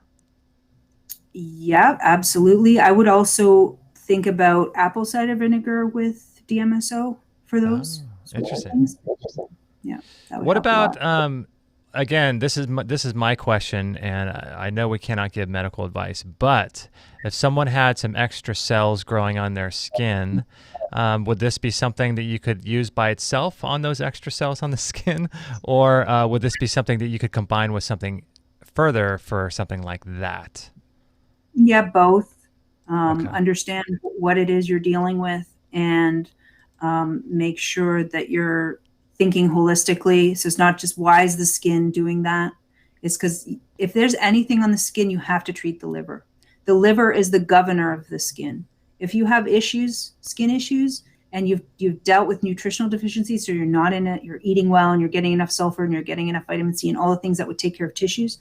Yeah, absolutely. I would also think about apple cider vinegar with DMSO for those. Interesting. Yeah. What about again? This is my question, and I know we cannot give medical advice, but if someone had some extra cells growing on their skin, would this be something that you could use by itself on those extra cells on the skin, or would this be something that you could combine with something further for something like that? Yeah, both. Understand what it is you're dealing with, and make sure that you're thinking holistically. So it's not just, why is the skin doing that? It's because if there's anything on the skin, you have to treat the liver. The liver is the governor of the skin. If you have issues, skin issues, and you've dealt with nutritional deficiencies, so you're not in it, you're eating well, and you're getting enough sulfur, and you're getting enough vitamin C, and all the things that would take care of tissues,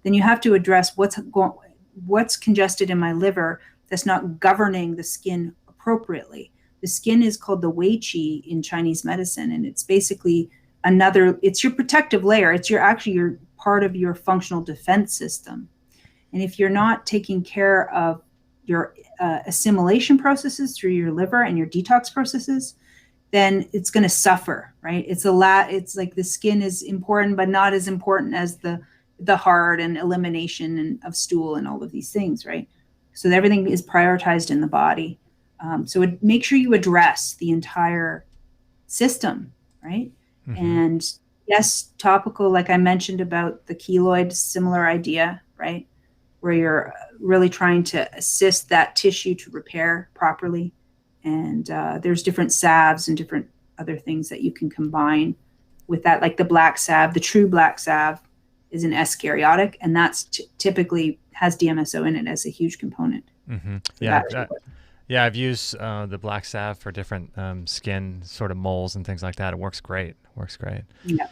then you have to address what's congested in my liver that's not governing the skin appropriately. The skin is called the Wei Qi in Chinese medicine, and it's basically it's your protective layer. It's your part of your functional defense system. And if you're not taking care of your assimilation processes through your liver and your detox processes, then it's going to suffer, right? It's like the skin is important, but not as important as the the heart and elimination of stool and all of these things, right? So that everything is prioritized in the body. Make sure you address the entire system, right? Mm-hmm. And yes, topical, like I mentioned about the keloid, similar idea, right? Where you're really trying to assist that tissue to repair properly. And there's different salves and different other things that you can combine with that, like the black salve. The true black salve is an eskaryotic, and that's typically has Dmso in it as a huge component. Mm-hmm. Yeah, I've used the black salve for different skin sort of moles and things like that. It works great. Yeah.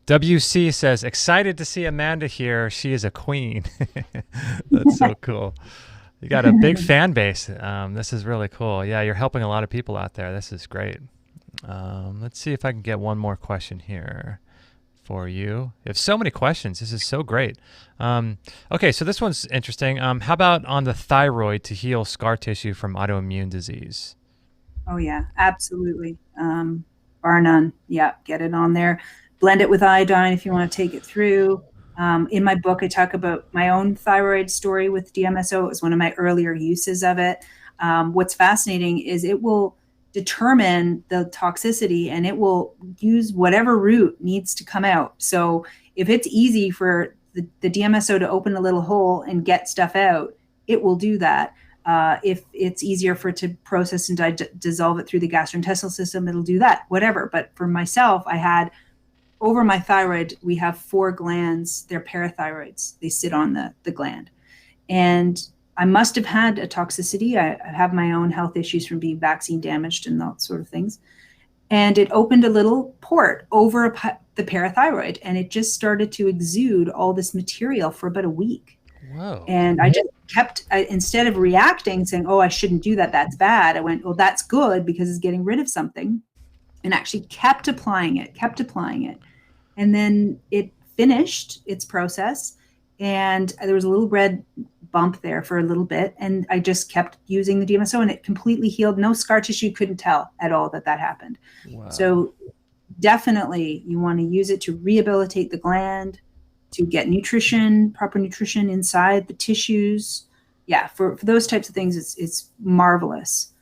WC says, excited to see Amanda here. She is a queen. That's so cool. You got a big fan base. This is really cool. Yeah, you're helping a lot of people out there. This is great. Let's see if I can get one more question here for you. You have so many questions. This is so great. Okay, so this one's interesting. How about on the thyroid to heal scar tissue from autoimmune disease? Oh, yeah, absolutely. Bar none. Yeah, get it on there. Blend it with iodine if you want to take it through. In my book, I talk about my own thyroid story with Dmso. It was one of my earlier uses of it. What's fascinating is it will determine the toxicity and it will use whatever root needs to come out. So if it's easy for the Dmso to open a little hole and get stuff out, it will do that. If it's easier for it to process and dissolve it through the gastrointestinal system, it'll do that, whatever. But for myself, I had over my thyroid, we have 4 glands. They're parathyroids. They sit on the gland. And I must have had a toxicity. I have my own health issues from being vaccine damaged and that sort of things. And it opened a little port over the parathyroid, and it just started to exude all this material for about a week. Whoa. And I just kept, instead of reacting, saying, oh, I shouldn't do that, that's bad, I went, well, that's good because it's getting rid of something, and actually kept applying it. And then it finished its process, and there was a little red bump there for a little bit, and I just kept using the Dmso, and it completely healed. No scar tissue, couldn't tell at all that happened. Wow. So definitely you want to use it to rehabilitate the gland, to get proper nutrition inside the tissues. Yeah, for those types of things, it's marvelous.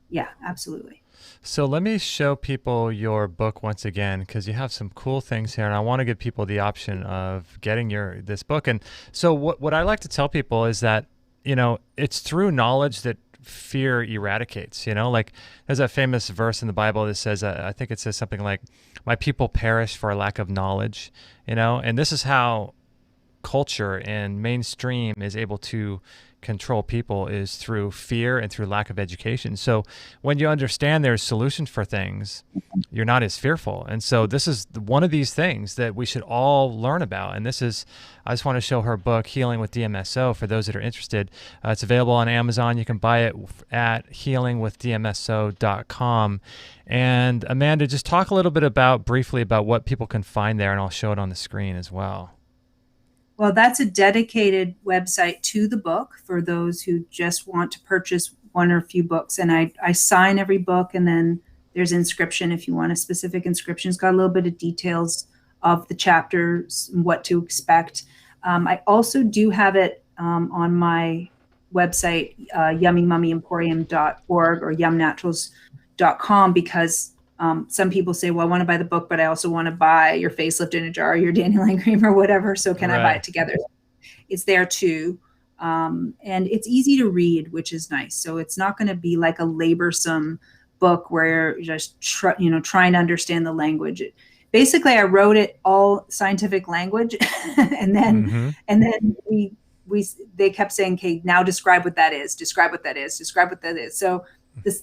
Yeah, absolutely. So let me show people your book once again, because you have some cool things here, and I want to give people the option of getting this book. And so what I like to tell people is that, it's through knowledge that fear eradicates. Like there's that famous verse in the Bible that says, I think it says something like, my people perish for a lack of knowledge, and this is how culture and mainstream is able to control people, is through fear and through lack of education. So when you understand there's solutions for things, you're not as fearful. And so this is one of these things that we should all learn about. And I just want to show her book, Healing with Dmso, for those that are interested. It's available on Amazon. You can buy it at healingwithdmso.com. And Amanda, just talk a little bit briefly about what people can find there, and I'll show it on the screen as well. Well, that's a dedicated website to the book for those who just want to purchase one or a few books. And I sign every book, and then there's inscription if you want a specific inscription. It's got a little bit of details of the chapters and what to expect. I also do have it on my website, yummymummyemporium.org or yumnaturals.com, because some people say, well, I want to buy the book, but I also want to buy your facelift in a jar, or your dandelion cream or whatever. So can I buy it together? It's there too. And it's easy to read, which is nice. So it's not going to be like a laborsome book where you're just trying to understand the language. Basically, I wrote it all scientific language, and then they kept saying, okay, now describe what that is. Describe what that is. Describe what that is. So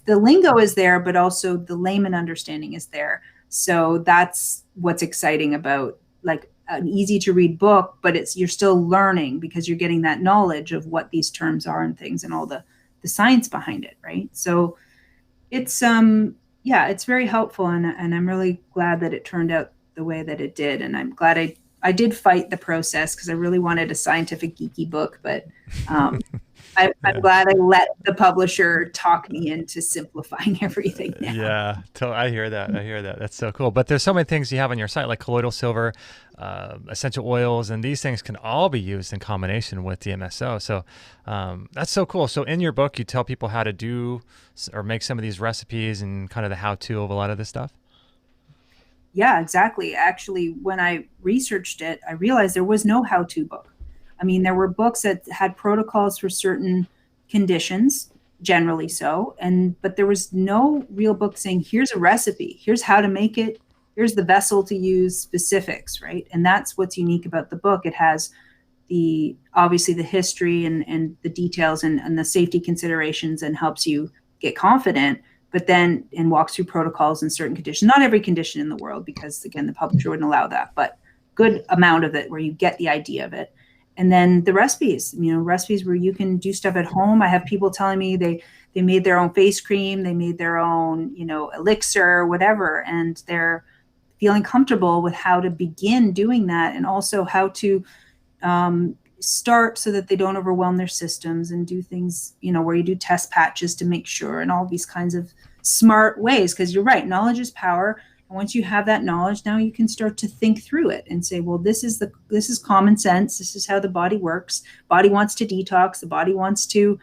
the lingo is there, but also the layman understanding is there. So that's what's exciting about like an easy to read book, but you're still learning because you're getting that knowledge of what these terms are and things and all the science behind it, right? So it's it's very helpful, and I'm really glad that it turned out the way that it did, and I'm glad I did fight the process because I really wanted a scientific geeky book, but I I'm glad I let the publisher talk me into simplifying everything now. Yeah, I hear that. That's so cool. But there's so many things you have on your site, like colloidal silver, essential oils, and these things can all be used in combination with Dmso. So that's so cool. So in your book, you tell people how to do or make some of these recipes and kind of the how-to of a lot of this stuff? Yeah, exactly. Actually, when I researched it, I realized there was no how-to book. I mean, there were books that had protocols for certain conditions, generally so, but there was no real book saying, here's a recipe, here's how to make it, here's the vessel to use, specifics, right? And that's what's unique about the book. It has obviously the history and the details and the safety considerations, and helps you get confident, but then walks through protocols in certain conditions. Not every condition in the world, because again, the publisher wouldn't allow that, but good amount of it where you get the idea of it. And then the recipes, recipes where you can do stuff at home. I have people telling me they made their own face cream, they made their own, elixir, whatever, and they're feeling comfortable with how to begin doing that, and also how to start so that they don't overwhelm their systems, and do things, where you do test patches to make sure, and all these kinds of smart ways. Because you're right, knowledge is power. And once you have that knowledge, now you can start to think through it and say, well, this is common sense. This is how the body works. Body wants to detox. The body wants to,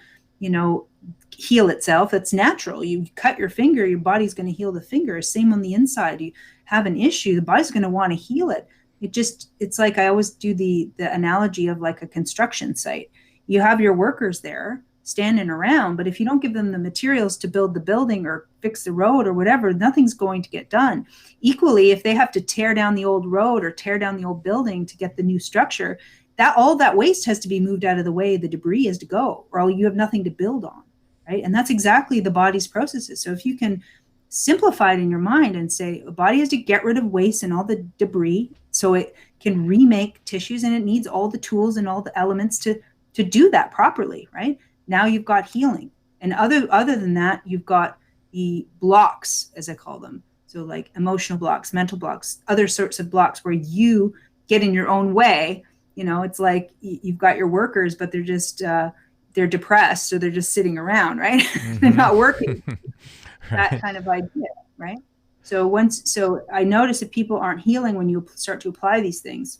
heal itself. That's natural. You cut your finger, your body's going to heal the finger. Same on the inside. You have an issue, the body's going to want to heal it. It's like, I always do the analogy of like a construction site. You have your workers there standing around, but if you don't give them the materials to build the building or fix the road or whatever, nothing's going to get done. Equally, if they have to tear down the old road or tear down the old building to get the new structure, all that waste has to be moved out of the way. The debris has to go, or you have nothing to build on, right? And that's exactly the body's processes. So if you can simplify it in your mind and say, the body has to get rid of waste and all the debris so it can remake tissues, and it needs all the tools and all the elements to do that properly, right? Now you've got healing. And other than that, you've got the blocks, as I call them. So like emotional blocks, mental blocks, other sorts of blocks where you get in your own way. It's like you've got your workers, but they're just, they're depressed, so they're just sitting around, right? Mm-hmm. They're not working. Right. That kind of idea, right? So I notice if people aren't healing when you start to apply these things,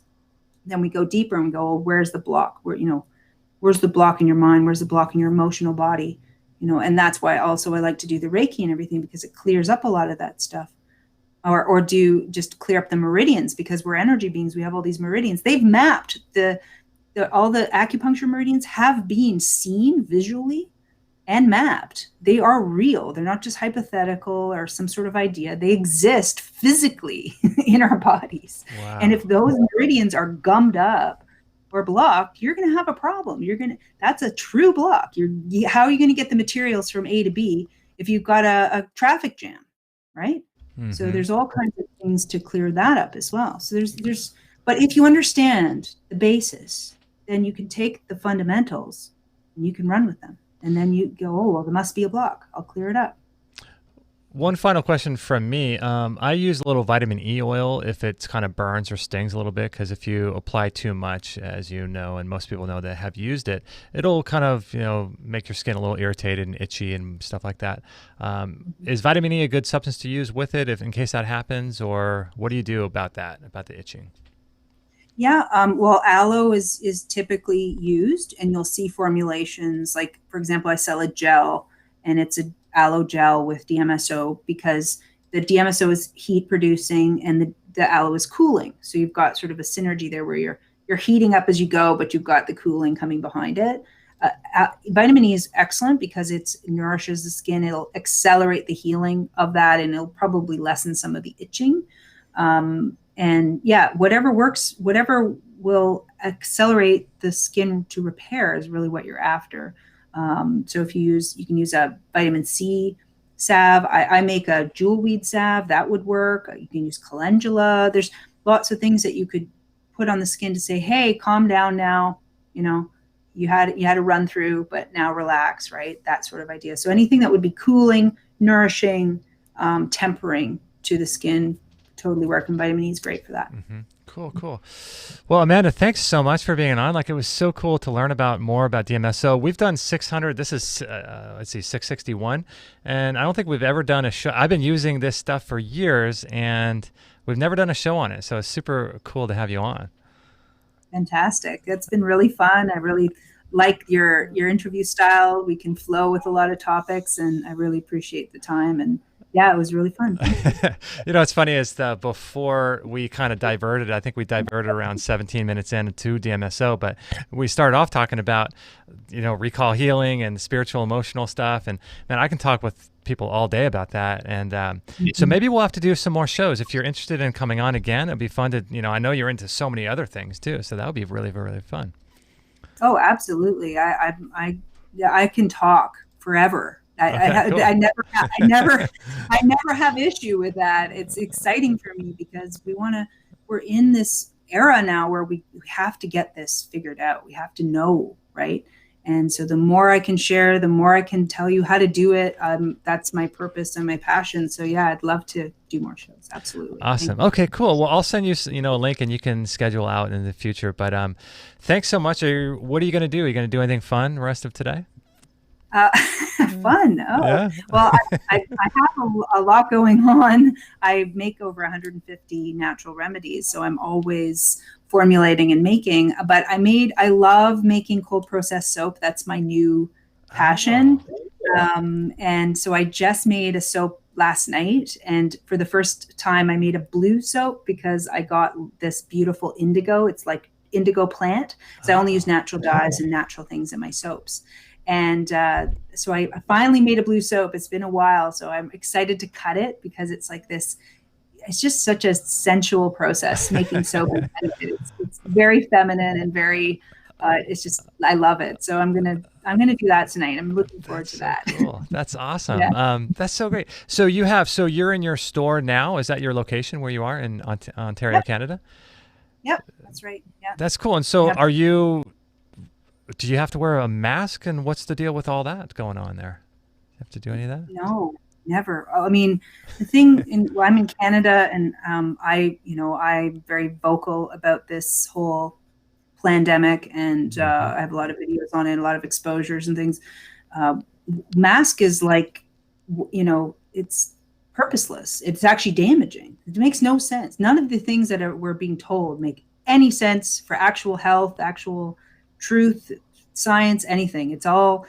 then we go deeper and we go, well, where's the block? Where's the block in your mind? Where's the block in your emotional body? And that's why also I like to do the Reiki and everything, because it clears up a lot of that stuff. Or do just clear up the meridians, because we're energy beings. We have all these meridians. They've mapped all the acupuncture meridians have been seen visually and mapped. They are real. They're not just hypothetical or some sort of idea. They exist physically in our bodies. Wow. And if those meridians are gummed up or blocked, you're going to have a problem. That's a true block. How are you going to get the materials from A to B if you've got a traffic jam, right? Mm-hmm. So there's all kinds of things to clear that up as well. So but if you understand the basis, then you can take the fundamentals and you can run with them. And then you go, oh, well, there must be a block. I'll clear it up. One final question from me. I use a little vitamin E oil if it kind of burns or stings a little bit, because if you apply too much, as you know, and most people know that have used it, it'll kind of, make your skin a little irritated and itchy and stuff like that. Is vitamin E a good substance to use with it in case that happens, or what do you do about that, about the itching? Yeah, well, aloe is typically used, and you'll see formulations like, for example, I sell a gel, and it's a aloe gel with Dmso, because the Dmso is heat producing and the aloe is cooling. So you've got sort of a synergy there where you're heating up as you go, but you've got the cooling coming behind it. Vitamin E is excellent because it nourishes the skin. It'll accelerate the healing of that, and it'll probably lessen some of the itching. And yeah, whatever works, whatever will accelerate the skin to repair is really what you're after. So if you can use a vitamin C salve. I make a jewelweed salve that would work. You can use calendula. There's lots of things that you could put on the skin to say, hey, calm down now. You had a run through, but now relax, right? That sort of idea. So anything that would be cooling, nourishing, tempering to the skin, totally work, and vitamin E is great for that. Mm-hmm. Cool. Well, Amanda, thanks so much for being on. Like, it was so cool to learn more about Dmso. We've done 600. This is, 661. And I don't think we've ever done a show. I've been using this stuff for years, and we've never done a show on it. So it's super cool to have you on. Fantastic. It's been really fun. I really like your interview style. We can flow with a lot of topics, and I really appreciate the time. And yeah, it was really fun. It's funny is that before we kind of diverted, I think we diverted around 17 minutes into Dmso, but we started off talking about, recall healing and spiritual, emotional stuff. And man, I can talk with people all day about that. And so maybe we'll have to do some more shows. If you're interested in coming on again, it'd be fun to, I know you're into so many other things too. So that would be really, really fun. Oh, absolutely. I can talk forever. Cool. I never have issue with that. It's exciting for me because we're in this era now where we have to get this figured out. We have to know, right? And so the more I can share, the more I can tell you how to do it. That's my purpose and my passion. So yeah, I'd love to do more shows. Absolutely. Awesome. Okay, cool. Well, I'll send you, a link and you can schedule out in the future. But thanks so much. What are you going to do? Are you going to do anything fun the rest of today? Fun. Oh, yeah. Well, I have a lot going on. I make over 150 natural remedies, so I'm always formulating and making. But I love making cold processed soap. That's my new passion. And so I just made a soap last night, and for the first time I made a blue soap because I got this beautiful indigo. It's like indigo plant. So I only use natural dyes and natural things in my soaps. And so I finally made a blue soap. It's been a while, so I'm excited to cut it because it's like this. It's just such a sensual process making soap. It's very feminine and very. It's just I love it. So I'm gonna do that tonight. I'm looking forward to that. Cool. That's awesome. Yeah. That's so great. So you're in your store now. Is that your location where you are in Ontario, Canada? Yep, that's right. Yeah. That's cool. And so do you have to wear a mask, and what's the deal with all that going on there? Do you have to do any of that? No, never. I mean, the thing, I'm in Canada, and I'm very vocal about this whole pandemic, and I have a lot of videos on it, a lot of exposures and things. Mask is like, it's purposeless. It's actually damaging. It makes no sense. None of the things that we're being told make any sense for actual health, actual truth, science, anything. It's all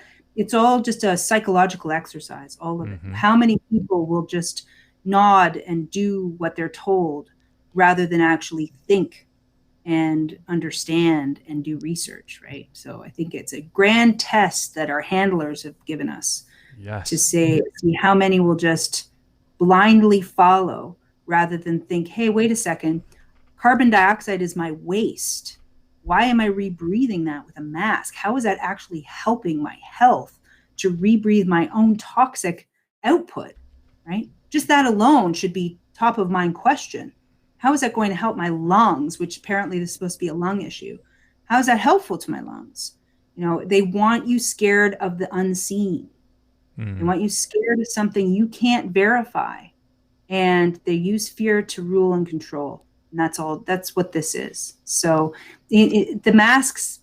just a psychological exercise, all of it. How many people will just nod and do what they're told rather than actually think and understand and do research, right? So I think it's a grand test that our handlers have given us to see how many will just blindly follow rather than think, hey, wait a second, carbon dioxide is my waste. Why am I rebreathing that with a mask? How is that actually helping my health to rebreathe my own toxic output, right? Just that alone should be top of mind question. How is that going to help my lungs, which apparently is supposed to be a lung issue? How is that helpful to my lungs? They want you scared of the unseen. They want you scared of something you can't verify. And they use fear to rule and control. And that's what this is. So the masks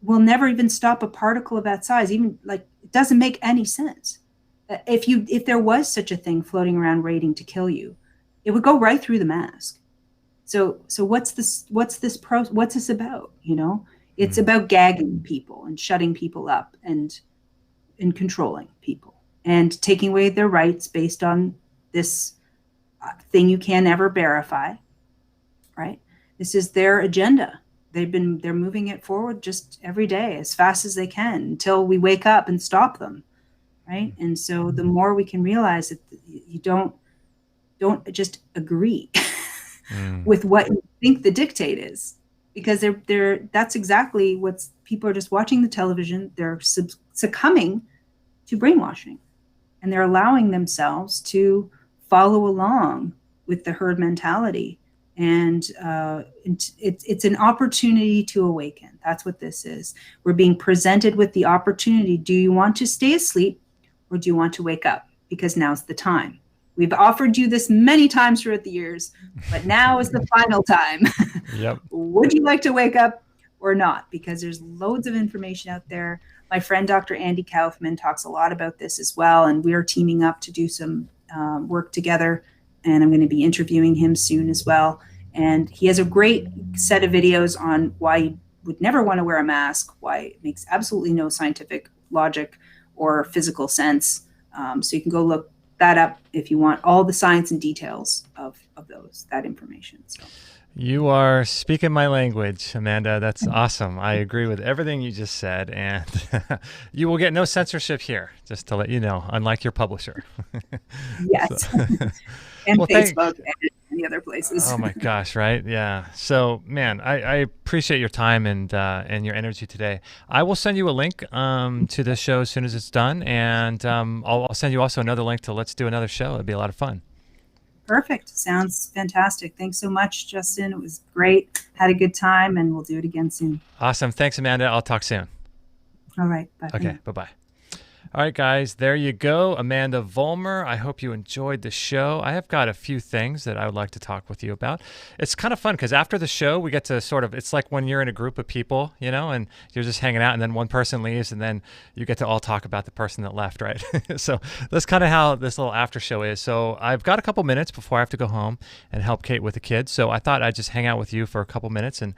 will never even stop a particle of that size. Even like, it doesn't make any sense. If there was such a thing floating around waiting to kill you, it would go right through the mask. So what's this about? It's about gagging people and shutting people up and controlling people and taking away their rights based on this thing you can never verify. Right? This is their agenda. They're moving it forward just every day as fast as they can until we wake up and stop them. Right? And so the more we can realize that you don't just agree with what you think the dictate is, because that's exactly what people are just watching the television. They're succumbing to brainwashing, and they're allowing themselves to follow along with the herd mentality. And it's an opportunity to awaken. That's what this is. We're being presented with the opportunity. Do you want to stay asleep, or do you want to wake up? Because now's the time. we've offered you this many times throughout the years, but now is the final time. Yep. Would you like to wake up or not? Because there's loads of information out there. My friend, Dr. Andy Kaufman, talks a lot about this as well. And we are teaming up to do some work together. And I'm going to be interviewing him soon as well. And he has a great set of videos on why you would never want to wear a mask, why it makes absolutely no scientific logic or physical sense. So you can go look that up if you want all the science and details of that information. So. You are speaking my language, Amanda. That's awesome. I agree with everything you just said, and you will get no censorship here, just to let you know, unlike your publisher. Yes. And well, Facebook and the other places. Oh my gosh, right? Yeah. So, man, I appreciate your time and your energy today. I will send you a link to this show as soon as it's done, and I'll send you also another link to Let's Do Another Show. It'd be a lot of fun. Perfect. Sounds fantastic. Thanks so much, Justin. It was great. Had a good time, and we'll do it again soon. Awesome. Thanks, Amanda. I'll talk soon. All right. Bye. Okay. Bye-bye. All right, guys, there you go. Amandha Vollmer. I hope you enjoyed the show. I have got a few things that I would like to talk with you about. It's kind of fun because after the show, we get to it's like when you're in a group of people, and you're just hanging out and then one person leaves and then you get to all talk about the person that left, right? So that's kind of how this little after show is. So I've got a couple minutes before I have to go home and help Kate with the kids. So I thought I'd just hang out with you for a couple minutes and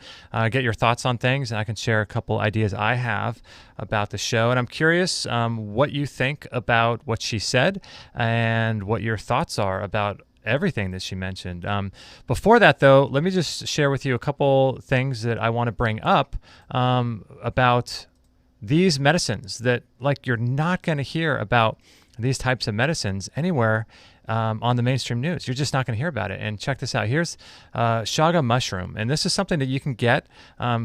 get your thoughts on things, and I can share a couple ideas I have about the show. And I'm curious what you think about what she said and what your thoughts are about everything that she mentioned. Before that, though, let me just share with you a couple things that I want to bring up about these medicines that, like, you're not going to hear about these types of medicines anywhere on the mainstream news. You're just not going to hear about it. And check this out. Here's Chaga Mushroom. And this is something that you can get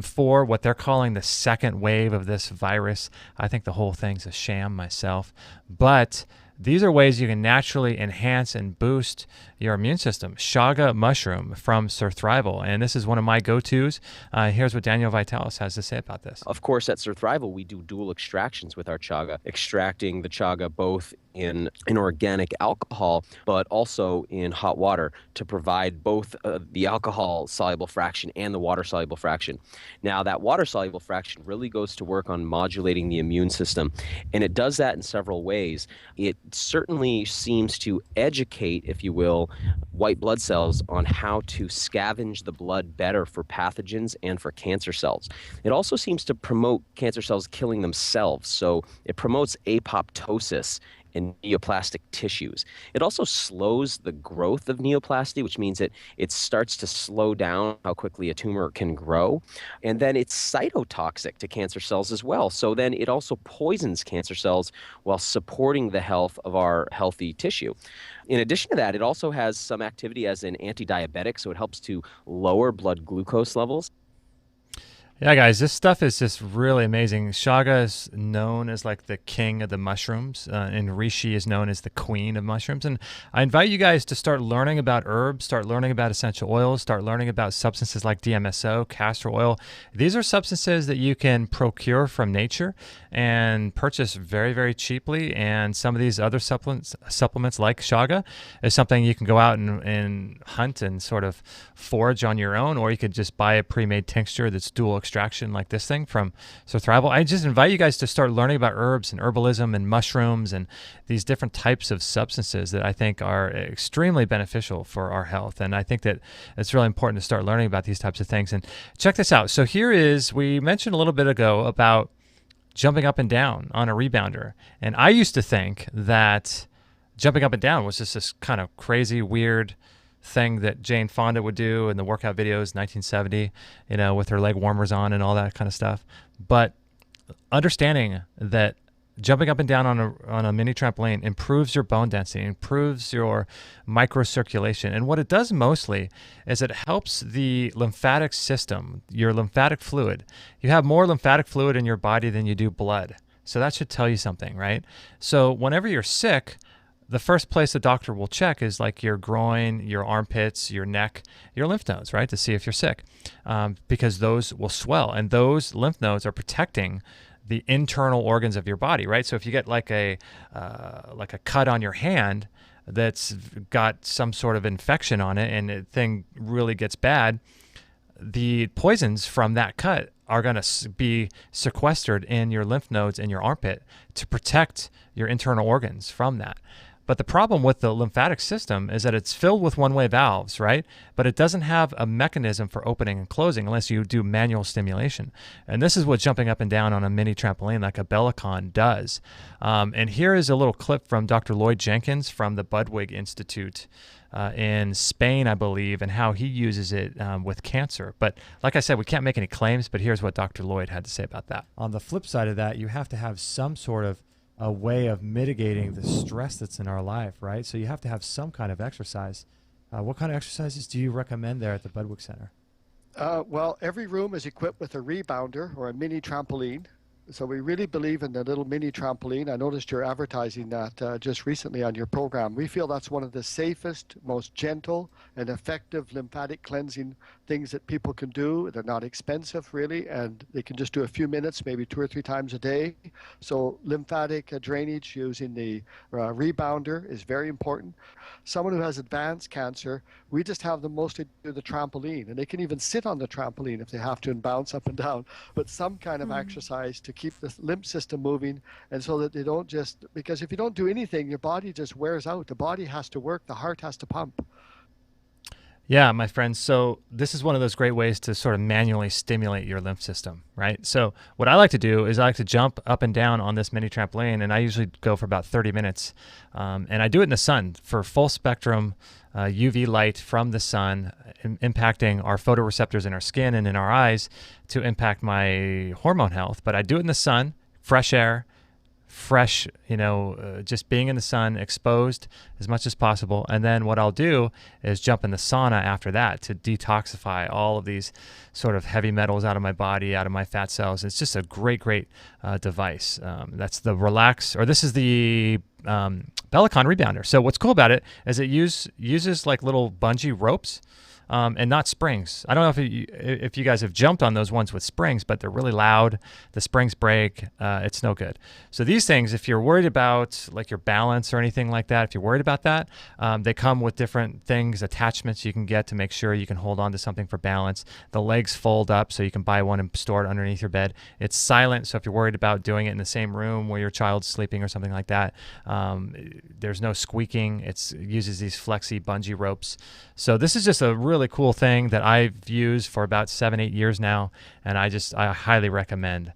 for what they're calling the second wave of this virus. I think the whole thing's a sham myself. But these are ways you can naturally enhance and boost your immune system. Chaga Mushroom from Surthrival. And this is one of my go-tos. Here's what Daniel Vitalis has to say about this. Of course, at Surthrival, we do dual extractions with our chaga, extracting the chaga both in an organic alcohol, but also in hot water to provide both the alcohol-soluble fraction and the water-soluble fraction. Now, that water-soluble fraction really goes to work on modulating the immune system, and it does that in several ways. It certainly seems to educate, if you will, white blood cells on how to scavenge the blood better for pathogens and for cancer cells. It also seems to promote cancer cells killing themselves, so it promotes apoptosis in neoplastic tissues. It also slows the growth of neoplasty, which means it starts to slow down how quickly a tumor can grow. And then it's cytotoxic to cancer cells as well. So then it also poisons cancer cells while supporting the health of our healthy tissue. In addition to that, it also has some activity as an anti-diabetic, so it helps to lower blood glucose levels. Yeah, guys, this stuff is just really amazing. Chaga is known as like the king of the mushrooms, and Reishi is known as the queen of mushrooms. And I invite you guys to start learning about herbs, start learning about essential oils, start learning about substances like Dmso, castor oil. These are substances that you can procure from nature and purchase very, very cheaply. And some of these other supplements like Chaga is something you can go out and hunt and sort of forage on your own, or you could just buy a pre-made tincture that's dual extraction like this thing from Surthrival. I just invite you guys to start learning about herbs and herbalism and mushrooms and these different types of substances that I think are extremely beneficial for our health. And I think that it's really important to start learning about these types of things. And check this out. So we mentioned a little bit ago about jumping up and down on a rebounder. And I used to think that jumping up and down was just this kind of crazy, weird thing that Jane Fonda would do in the workout videos, 1970, with her leg warmers on and all that kind of stuff. But understanding that jumping up and down on a mini trampoline improves your bone density, improves your microcirculation. And what it does mostly is it helps the lymphatic system, your lymphatic fluid. You have more lymphatic fluid in your body than you do blood. So that should tell you something, right? So whenever you're sick, the first place the doctor will check is like your groin, your armpits, your neck, your lymph nodes, right, to see if you're sick, because those will swell. And those lymph nodes are protecting the internal organs of your body, right? So if you get like a cut on your hand, that's got some sort of infection on it and the thing really gets bad, the poisons from that cut are going to be sequestered in your lymph nodes in your armpit to protect your internal organs from that. But the problem with the lymphatic system is that it's filled with one-way valves, right? But it doesn't have a mechanism for opening and closing unless you do manual stimulation. And this is what jumping up and down on a mini trampoline like a Bellicon does. And here is a little clip from Dr. Lloyd Jenkins from the Budwig Institute in Spain, I believe, and how he uses it with cancer. But like I said, we can't make any claims, but here's what Dr. Lloyd had to say about that. On the flip side of that, you have to have some sort of a way of mitigating the stress that's in our life, right? So you have to have some kind of exercise. What kind of exercises do you recommend there at the Budwig Center? Well, every room is equipped with a rebounder or a mini trampoline. So we really believe in the little mini trampoline. I noticed you're advertising that just recently on your program. We feel that's one of the safest, most gentle and effective lymphatic cleansing things that people can do. They're not expensive really, and they can just do a few minutes, maybe 2 or 3 times a day. So lymphatic drainage using the rebounder is very important. Someone who has advanced cancer, we just have them mostly do the trampoline, and they can even sit on the trampoline if they have to and bounce up and down, but some kind of exercise to keep the lymph system moving, and so that they don't just, because if you don't do anything, your body just wears out. The body has to work, the heart has to pump. Yeah, my friends. So this is one of those great ways to sort of manually stimulate your lymph system, right? So what I like to do is I like to jump up and down on this mini trampoline, and I usually go for about 30 minutes. And I do it in the sun for full spectrum UV light from the sun, impacting our photoreceptors in our skin and in our eyes to impact my hormone health. But I do it in the sun, fresh air, fresh, just being in the sun, exposed as much as possible. And then what I'll do is jump in the sauna after that to detoxify all of these sort of heavy metals out of my body, out of my fat cells. It's just a great device. That's the Relax, or this is the Bellicon Rebounder. So what's cool about it is it uses like little bungee ropes. And not springs. I don't know if you guys have jumped on those ones with springs, but they're really loud. The springs break. It's no good. So these things, if you're worried about like your balance or anything like that, if you're worried about that, they come with different things, attachments you can get to make sure you can hold on to something for balance. The legs fold up so you can buy one and store it underneath your bed. It's silent, so if you're worried about doing it in the same room where your child's sleeping or something like that, there's no squeaking. It uses these flexi bungee ropes. So this is just a really cool thing that I've used for about 7-8 years now, and I highly recommend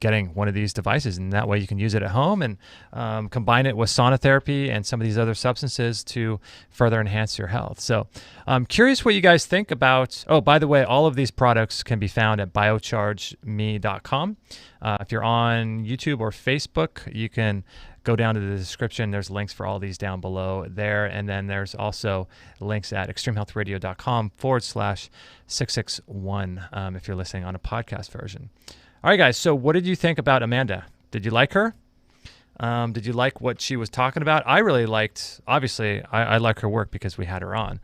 getting one of these devices, and that way you can use it at home and combine it with sauna therapy and some of these other substances to further enhance your health. So I'm curious what you guys think about. Oh, by the way, all of these products can be found at biochargeme.com. If you're on YouTube or Facebook, you can go down to the description. There's links for all these down below there. And then there's also links at extremehealthradio.com/661 if you're listening on a podcast version. All right, guys. So what did you think about Amanda? Did you like her? Did you like what she was talking about? I really liked, obviously, I like her work because we had her on.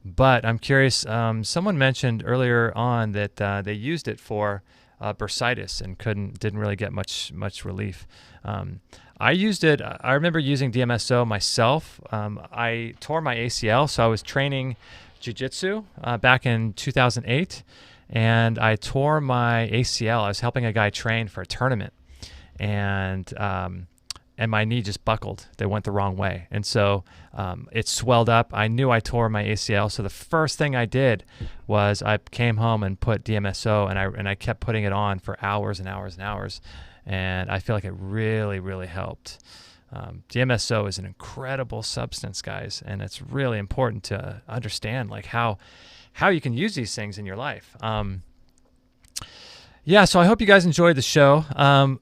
But I'm curious, someone mentioned earlier on that they used it for bursitis and didn't really get much relief. I used it. I remember using Dmso myself. I tore my ACL, so I was training jiu-jitsu back in 2008, and I tore my ACL. I was helping a guy train for a tournament, and my knee just buckled. They went the wrong way, and so it swelled up. I knew I tore my ACL, so the first thing I did was I came home and put Dmso, and I kept putting it on for hours and hours and hours. And I feel like it really, really helped. Dmso is an incredible substance, guys, and it's really important to understand like how you can use these things in your life. So I hope you guys enjoyed the show.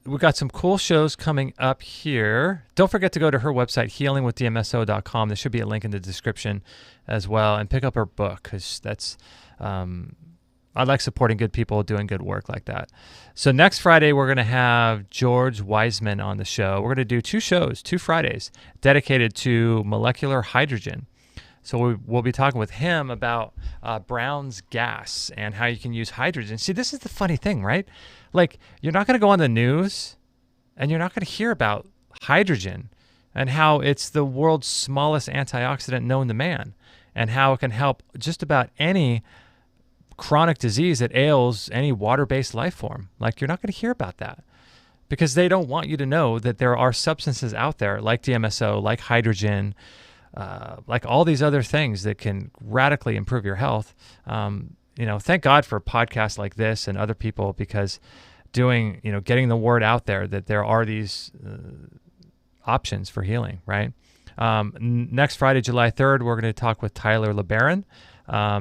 We've got some cool shows coming up here. Don't forget to go to her website, healingwithdmso.com. There should be a link in the description as well, and pick up her book because that's I like supporting good people doing good work like that. So next Friday, we're going to have George Wiseman on the show. We're going to do 2 shows, 2 Fridays, dedicated to molecular hydrogen. So we'll be talking with him about Brown's gas and how you can use hydrogen. See, this is the funny thing, right? Like, you're not going to go on the news and you're not going to hear about hydrogen and how it's the world's smallest antioxidant known to man, and how it can help just about any chronic disease that ails any water-based life form. Like, you're not going to hear about that because they don't want you to know that there are substances out there like Dmso, like hydrogen, like all these other things that can radically improve your health. Thank God for podcasts like this and other people, because getting the word out there that there are these options for healing, right? Next Friday, July 3rd, we're going to talk with Tyler Lebaron.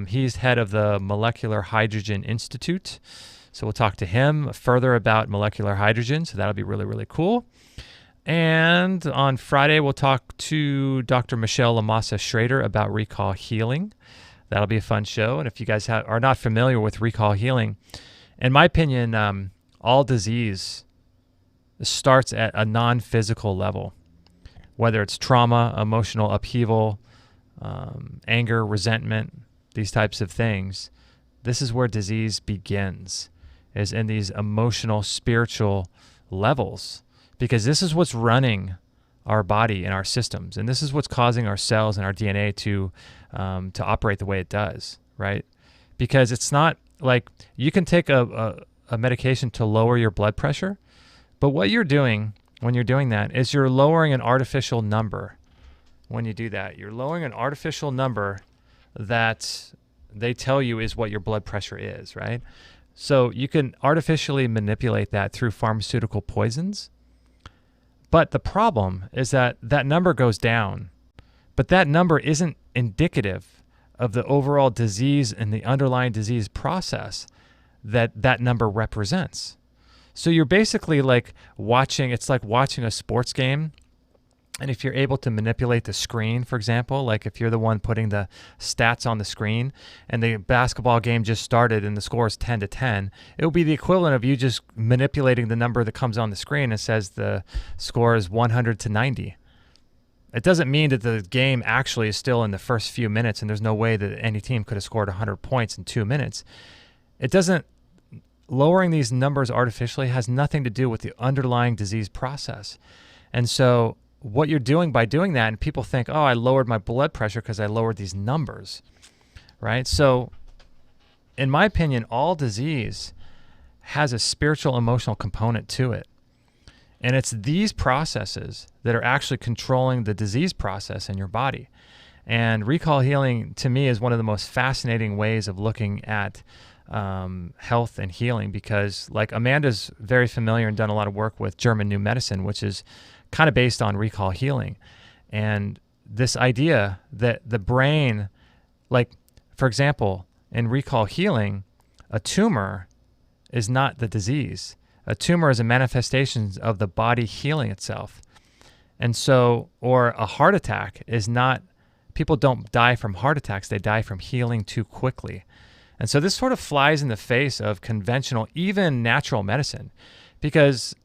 He's head of the Molecular Hydrogen Institute. So we'll talk to him further about molecular hydrogen. So that'll be really, really cool. And on Friday, we'll talk to Dr. Michelle Lamassa Schrader about recall healing. That'll be a fun show. And if you guys are not familiar with recall healing, in my opinion, all disease starts at a non-physical level, whether it's trauma, emotional upheaval, anger, resentment, these types of things. This is where disease begins, is in these emotional, spiritual levels, because this is what's running our body and our systems, and this is what's causing our cells and our DNA to operate the way it does, right? Because it's not like you can take a medication to lower your blood pressure, but what you're doing when you're doing that is you're lowering an artificial number. When you do that, you're lowering an artificial number that they tell you is what your blood pressure is, right? So you can artificially manipulate that through pharmaceutical poisons. But the problem is that that number goes down, but that number isn't indicative of the overall disease and the underlying disease process that number represents. So you're basically like it's like watching a sports game. And if you're able to manipulate the screen, for example, like if you're the one putting the stats on the screen and the basketball game just started and the score is 10-10, it will be the equivalent of you just manipulating the number that comes on the screen and says the score is 100-90. It doesn't mean that the game actually is still in the first few minutes and there's no way that any team could have scored 100 points in 2 minutes. Lowering these numbers artificially has nothing to do with the underlying disease process. And so what you're doing by doing that, and people think, oh, I lowered my blood pressure because I lowered these numbers, right? So in my opinion, all disease has a spiritual, emotional component to it. And it's these processes that are actually controlling the disease process in your body. And recall healing, to me, is one of the most fascinating ways of looking at health and healing, because like Amanda's very familiar and done a lot of work with German New Medicine, which is kind of based on recall healing. And this idea that the brain, like, for example, in recall healing, a tumor is not the disease. A tumor is a manifestation of the body healing itself. And so, or a heart attack is not, people don't die from heart attacks, they die from healing too quickly. And so this sort of flies in the face of conventional, even natural medicine, because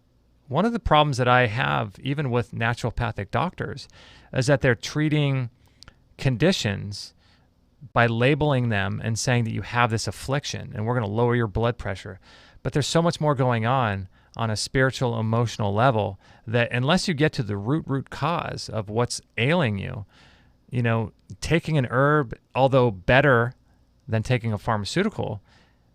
one of the problems that I have, even with naturopathic doctors, is that they're treating conditions by labeling them and saying that you have this affliction and we're going to lower your blood pressure. But there's so much more going on a spiritual, emotional level that unless you get to the root cause of what's ailing you, taking an herb, although better than taking a pharmaceutical,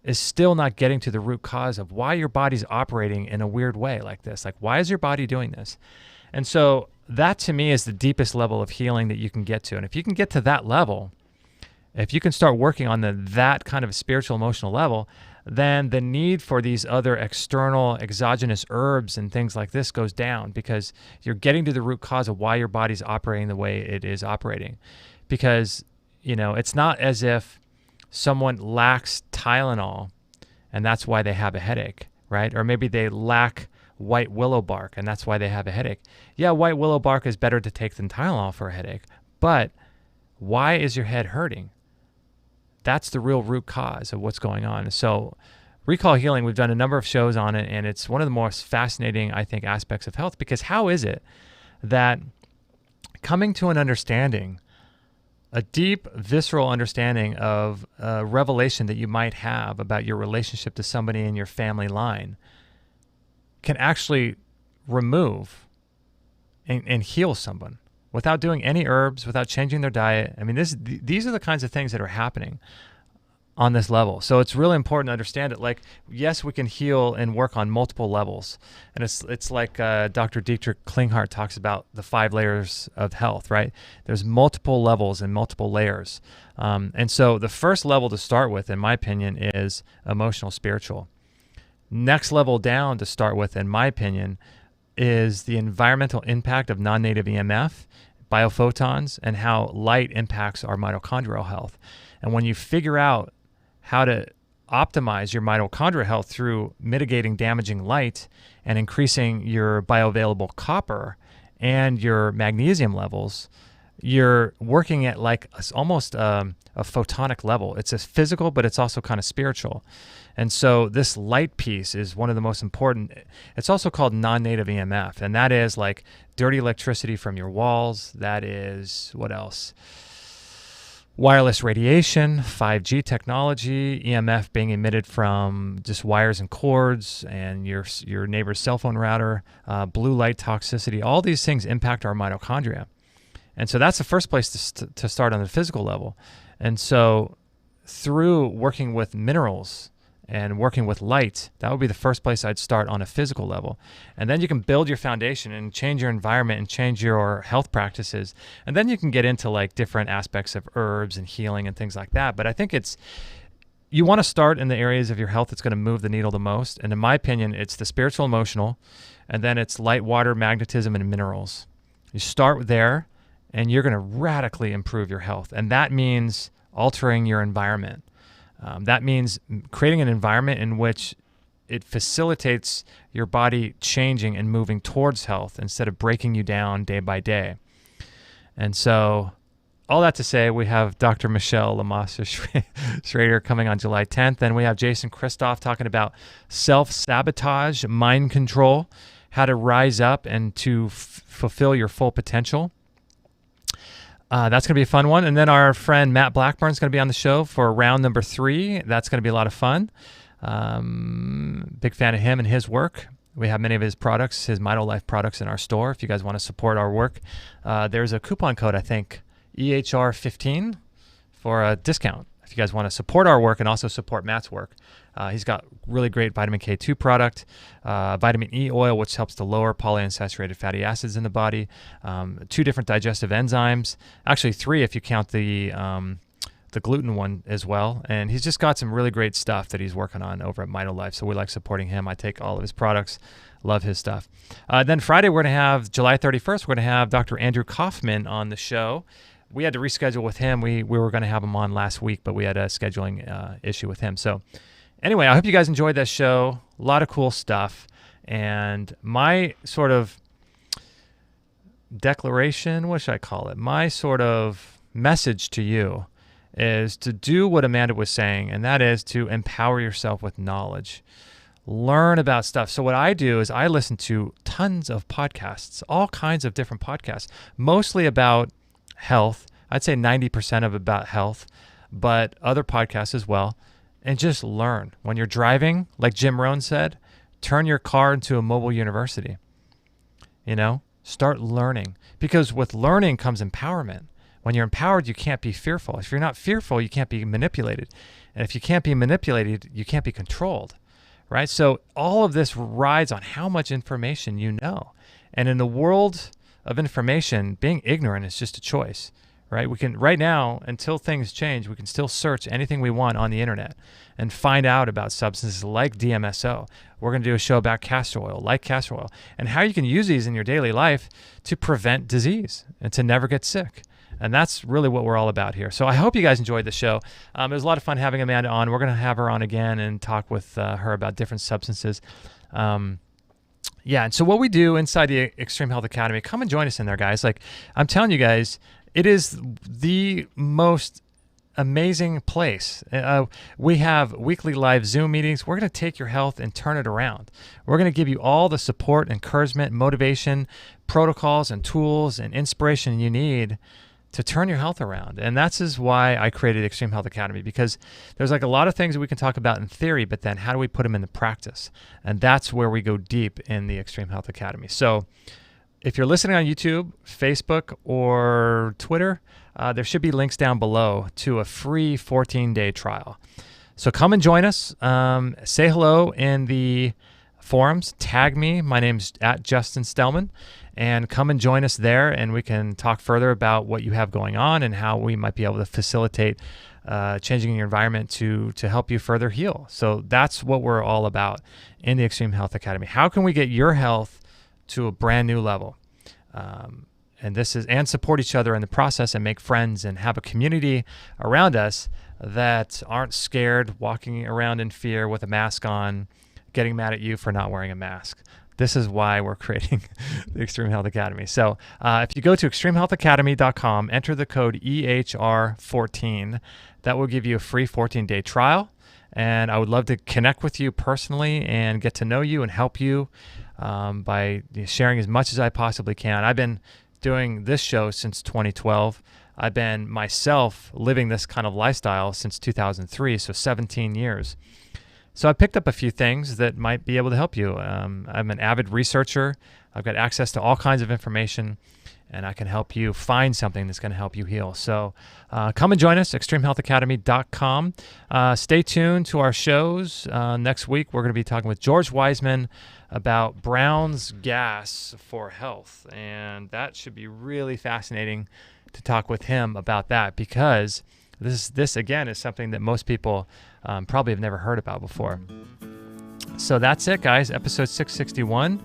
is still not getting to the root cause of why your body's operating in a weird way like this. Like, why is your body doing this? And so that to me is the deepest level of healing that you can get to. And if you can get to that level, if you can start working on that kind of spiritual, emotional level, then the need for these other external exogenous herbs and things like this goes down, because you're getting to the root cause of why your body's operating the way it is operating. Because, it's not as if someone lacks Tylenol and that's why they have a headache, right? Or maybe they lack white willow bark and that's why they have a headache. Yeah, white willow bark is better to take than Tylenol for a headache, but why is your head hurting? That's the real root cause of what's going on. So recall healing, we've done a number of shows on it, and it's one of the most fascinating, I think, aspects of health, because how is it that coming to an understanding, a deep, visceral understanding of a revelation that you might have about your relationship to somebody in your family line can actually remove and heal someone without doing any herbs, without changing their diet. I mean, these are the kinds of things that are happening on this level. So it's really important to understand it. Like, yes, we can heal and work on multiple levels. And it's like Dr. Dietrich Klinghardt talks about the 5 layers of health, right? There's multiple levels and multiple layers. And so the first level to start with, in my opinion, is emotional spiritual. Next level down to start with, in my opinion, is the environmental impact of non-native EMF, biophotons, and how light impacts our mitochondrial health. And when you figure out how to optimize your mitochondrial health through mitigating damaging light and increasing your bioavailable copper and your magnesium levels, you're working at like almost a photonic level. It's a physical, but it's also kind of spiritual. And so this light piece is one of the most important. It's also called non-native EMF, and that is like dirty electricity from your walls. That is, what else? Wireless radiation, 5G technology, EMF being emitted from just wires and cords, and your neighbor's cell phone router, blue light toxicity. All these things impact our mitochondria. And so that's the first place to start on the physical level. And so through working with minerals and working with light, that would be the first place I'd start on a physical level. And then you can build your foundation and change your environment and change your health practices. And then you can get into like different aspects of herbs and healing and things like that. But I think you want to start in the areas of your health that's going to move the needle the most. And in my opinion, it's the spiritual, emotional, and then it's light, water, magnetism, and minerals. You start there, and you're going to radically improve your health. And that means altering your environment. That means creating an environment in which it facilitates your body changing and moving towards health instead of breaking you down day by day. And so all that to say, we have Dr. Michelle Lamaster-Schrader coming on July 10th. And we have Jason Christoff talking about self-sabotage, mind control, how to rise up and to fulfill your full potential. That's going to be a fun one. And then our friend Matt Blackburn is going to be on the show for round number 3. That's going to be a lot of fun. Big fan of him and his work. We have many of his products, his MitoLife products in our store. If you guys want to support our work, there's a coupon code, I think, EHR15 for a discount. If you guys want to support our work and also support Matt's work. He's got really great vitamin K2 product, vitamin E oil, which helps to lower polyunsaturated fatty acids in the body, 2 different digestive enzymes, actually 3 if you count the gluten one as well. And he's just got some really great stuff that he's working on over at MitoLife. So we like supporting him. I take all of his products, love his stuff. Then Friday, we're going to have July 31st, we're going to have Dr. Andrew Kaufman on the show. We had to reschedule with him. We were going to have him on last week, but we had a scheduling issue with him. So anyway, I hope you guys enjoyed that show. A lot of cool stuff. And my sort of declaration, what should I call it? My sort of message to you is to do what Amanda was saying, and that is to empower yourself with knowledge. Learn about stuff. So what I do is I listen to tons of podcasts, all kinds of different podcasts, mostly about health. I'd say 90% of about health, but other podcasts as well. And just learn. When you're driving, like Jim Rohn said, turn your car into a mobile university. Start learning. Because with learning comes empowerment. When you're empowered, you can't be fearful. If you're not fearful, you can't be manipulated. And if you can't be manipulated, you can't be controlled, right? So all of this rides on how much information you know. And in the world of information, being ignorant is just a choice, right? We can, right now, until things change, we can still search anything we want on the internet and find out about substances like Dmso. We're going to do a show about castor oil, like castor oil, and how you can use these in your daily life to prevent disease and to never get sick. And that's really what we're all about here. So I hope you guys enjoyed the show. It was a lot of fun having Amanda on. We're going to have her on again and talk with her about different substances. And so what we do inside the Extreme Health Academy, come and join us in there, guys. Like, I'm telling you guys, it is the most amazing place. We have weekly live Zoom meetings. We're going to take your health and turn it around. We're going to give you all the support, encouragement, motivation, protocols, and tools and inspiration you need to turn your health around. And that's is why I created Extreme Health Academy, because there's like a lot of things that we can talk about in theory, but then how do we put them into practice? And that's where we go deep in the Extreme Health Academy. So if you're listening on YouTube, Facebook, or Twitter, there should be links down below to a free 14-day trial. So come and join us. Say hello in the forums. Tag me. My name's @JustinStelman. And come and join us there, and we can talk further about what you have going on and how we might be able to facilitate changing your environment to help you further heal. So that's what we're all about in the Extreme Health Academy. How can we get your health to a brand new level? And support each other in the process and make friends and have a community around us that aren't scared, walking around in fear with a mask on, getting mad at you for not wearing a mask. This is why we're creating the Extreme Health Academy. So if you go to extremehealthacademy.com, enter the code EHR14, that will give you a free 14-day trial. And I would love to connect with you personally and get to know you and help you by sharing as much as I possibly can. I've been doing this show since 2012. I've been myself living this kind of lifestyle since 2003, so 17 years. So I picked up a few things that might be able to help you. I'm an avid researcher. I've got access to all kinds of information, and I can help you find something that's going to help you heal. So come and join us, extremehealthacademy.com. Stay tuned to our shows. Next week, we're going to be talking with George Wiseman about Brown's gas for health, and that should be really fascinating to talk with him about that, because this again is something that most people probably have never heard about before. So that's it, guys. Episode 661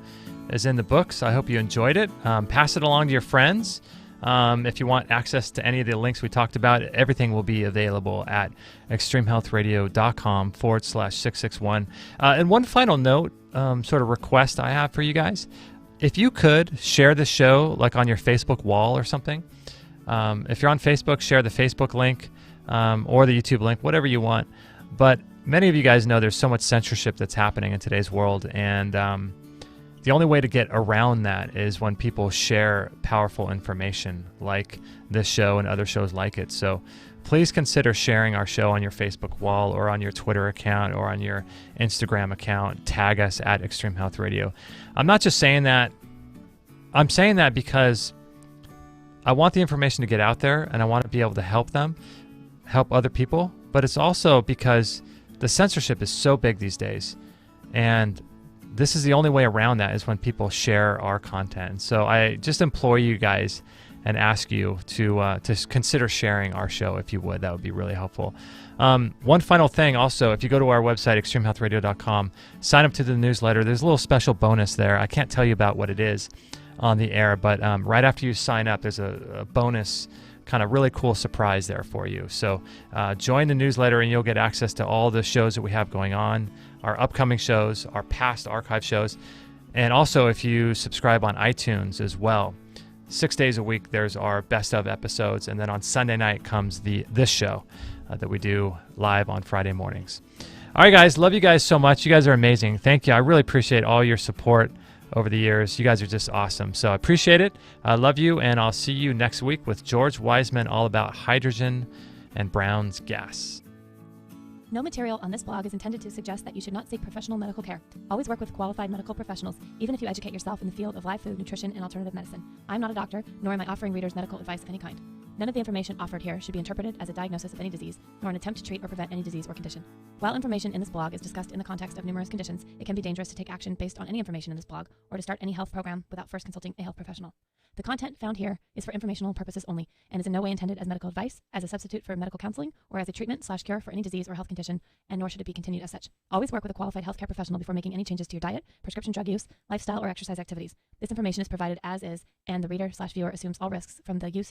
is in the books. I hope you enjoyed it. Pass it along to your friends. If you want access to any of the links we talked about, everything will be available at extremehealthradio.com/661. And one final note, sort of request I have for you guys. If you could share the show like on your Facebook wall or something. If you're on Facebook, share the Facebook link or the YouTube link, whatever you want. But many of you guys know there's so much censorship that's happening in today's world, and the only way to get around that is when people share powerful information like this show and other shows like it. So please consider sharing our show on your Facebook wall or on your Twitter account or on your Instagram account. Tag us at Extreme Health Radio. I'm not just saying that. I'm saying that because I want the information to get out there, and I want to be able to help other people. But it's also because the censorship is so big these days, and this is the only way around that is when people share our content. And so I just implore you guys and ask you to consider sharing our show if you would. That would be really helpful. One final thing also, if you go to our website, extremehealthradio.com, sign up to the newsletter. There's a little special bonus there. I can't tell you about what it is on the air, but right after you sign up, there's a bonus kind of really cool surprise there for you. So join the newsletter and you'll get access to all the shows that we have going on, our upcoming shows, our past archive shows, and also if you subscribe on iTunes as well. 6 days a week, there's our best of episodes, and then on Sunday night comes this show that we do live on Friday mornings. All right, guys, love you guys so much. You guys are amazing. Thank you. I really appreciate all your support over the years. You guys are just awesome. So I appreciate it. I love you, and I'll see you next week with George Wiseman all about hydrogen and Brown's gas. No material on this blog is intended to suggest that you should not seek professional medical care. Always work with qualified medical professionals, even if you educate yourself in the field of live food, nutrition, and alternative medicine. I'm not a doctor, nor am I offering readers medical advice of any kind. None of the information offered here should be interpreted as a diagnosis of any disease, nor an attempt to treat or prevent any disease or condition. While information in this blog is discussed in the context of numerous conditions, it can be dangerous to take action based on any information in this blog or to start any health program without first consulting a health professional. The content found here is for informational purposes only and is in no way intended as medical advice, as a substitute for medical counseling, or as a treatment/cure for any disease or health condition, and nor should it be continued as such. Always work with a qualified healthcare professional before making any changes to your diet, prescription drug use, lifestyle, or exercise activities. This information is provided as is, and the reader/viewer assumes all risks from the use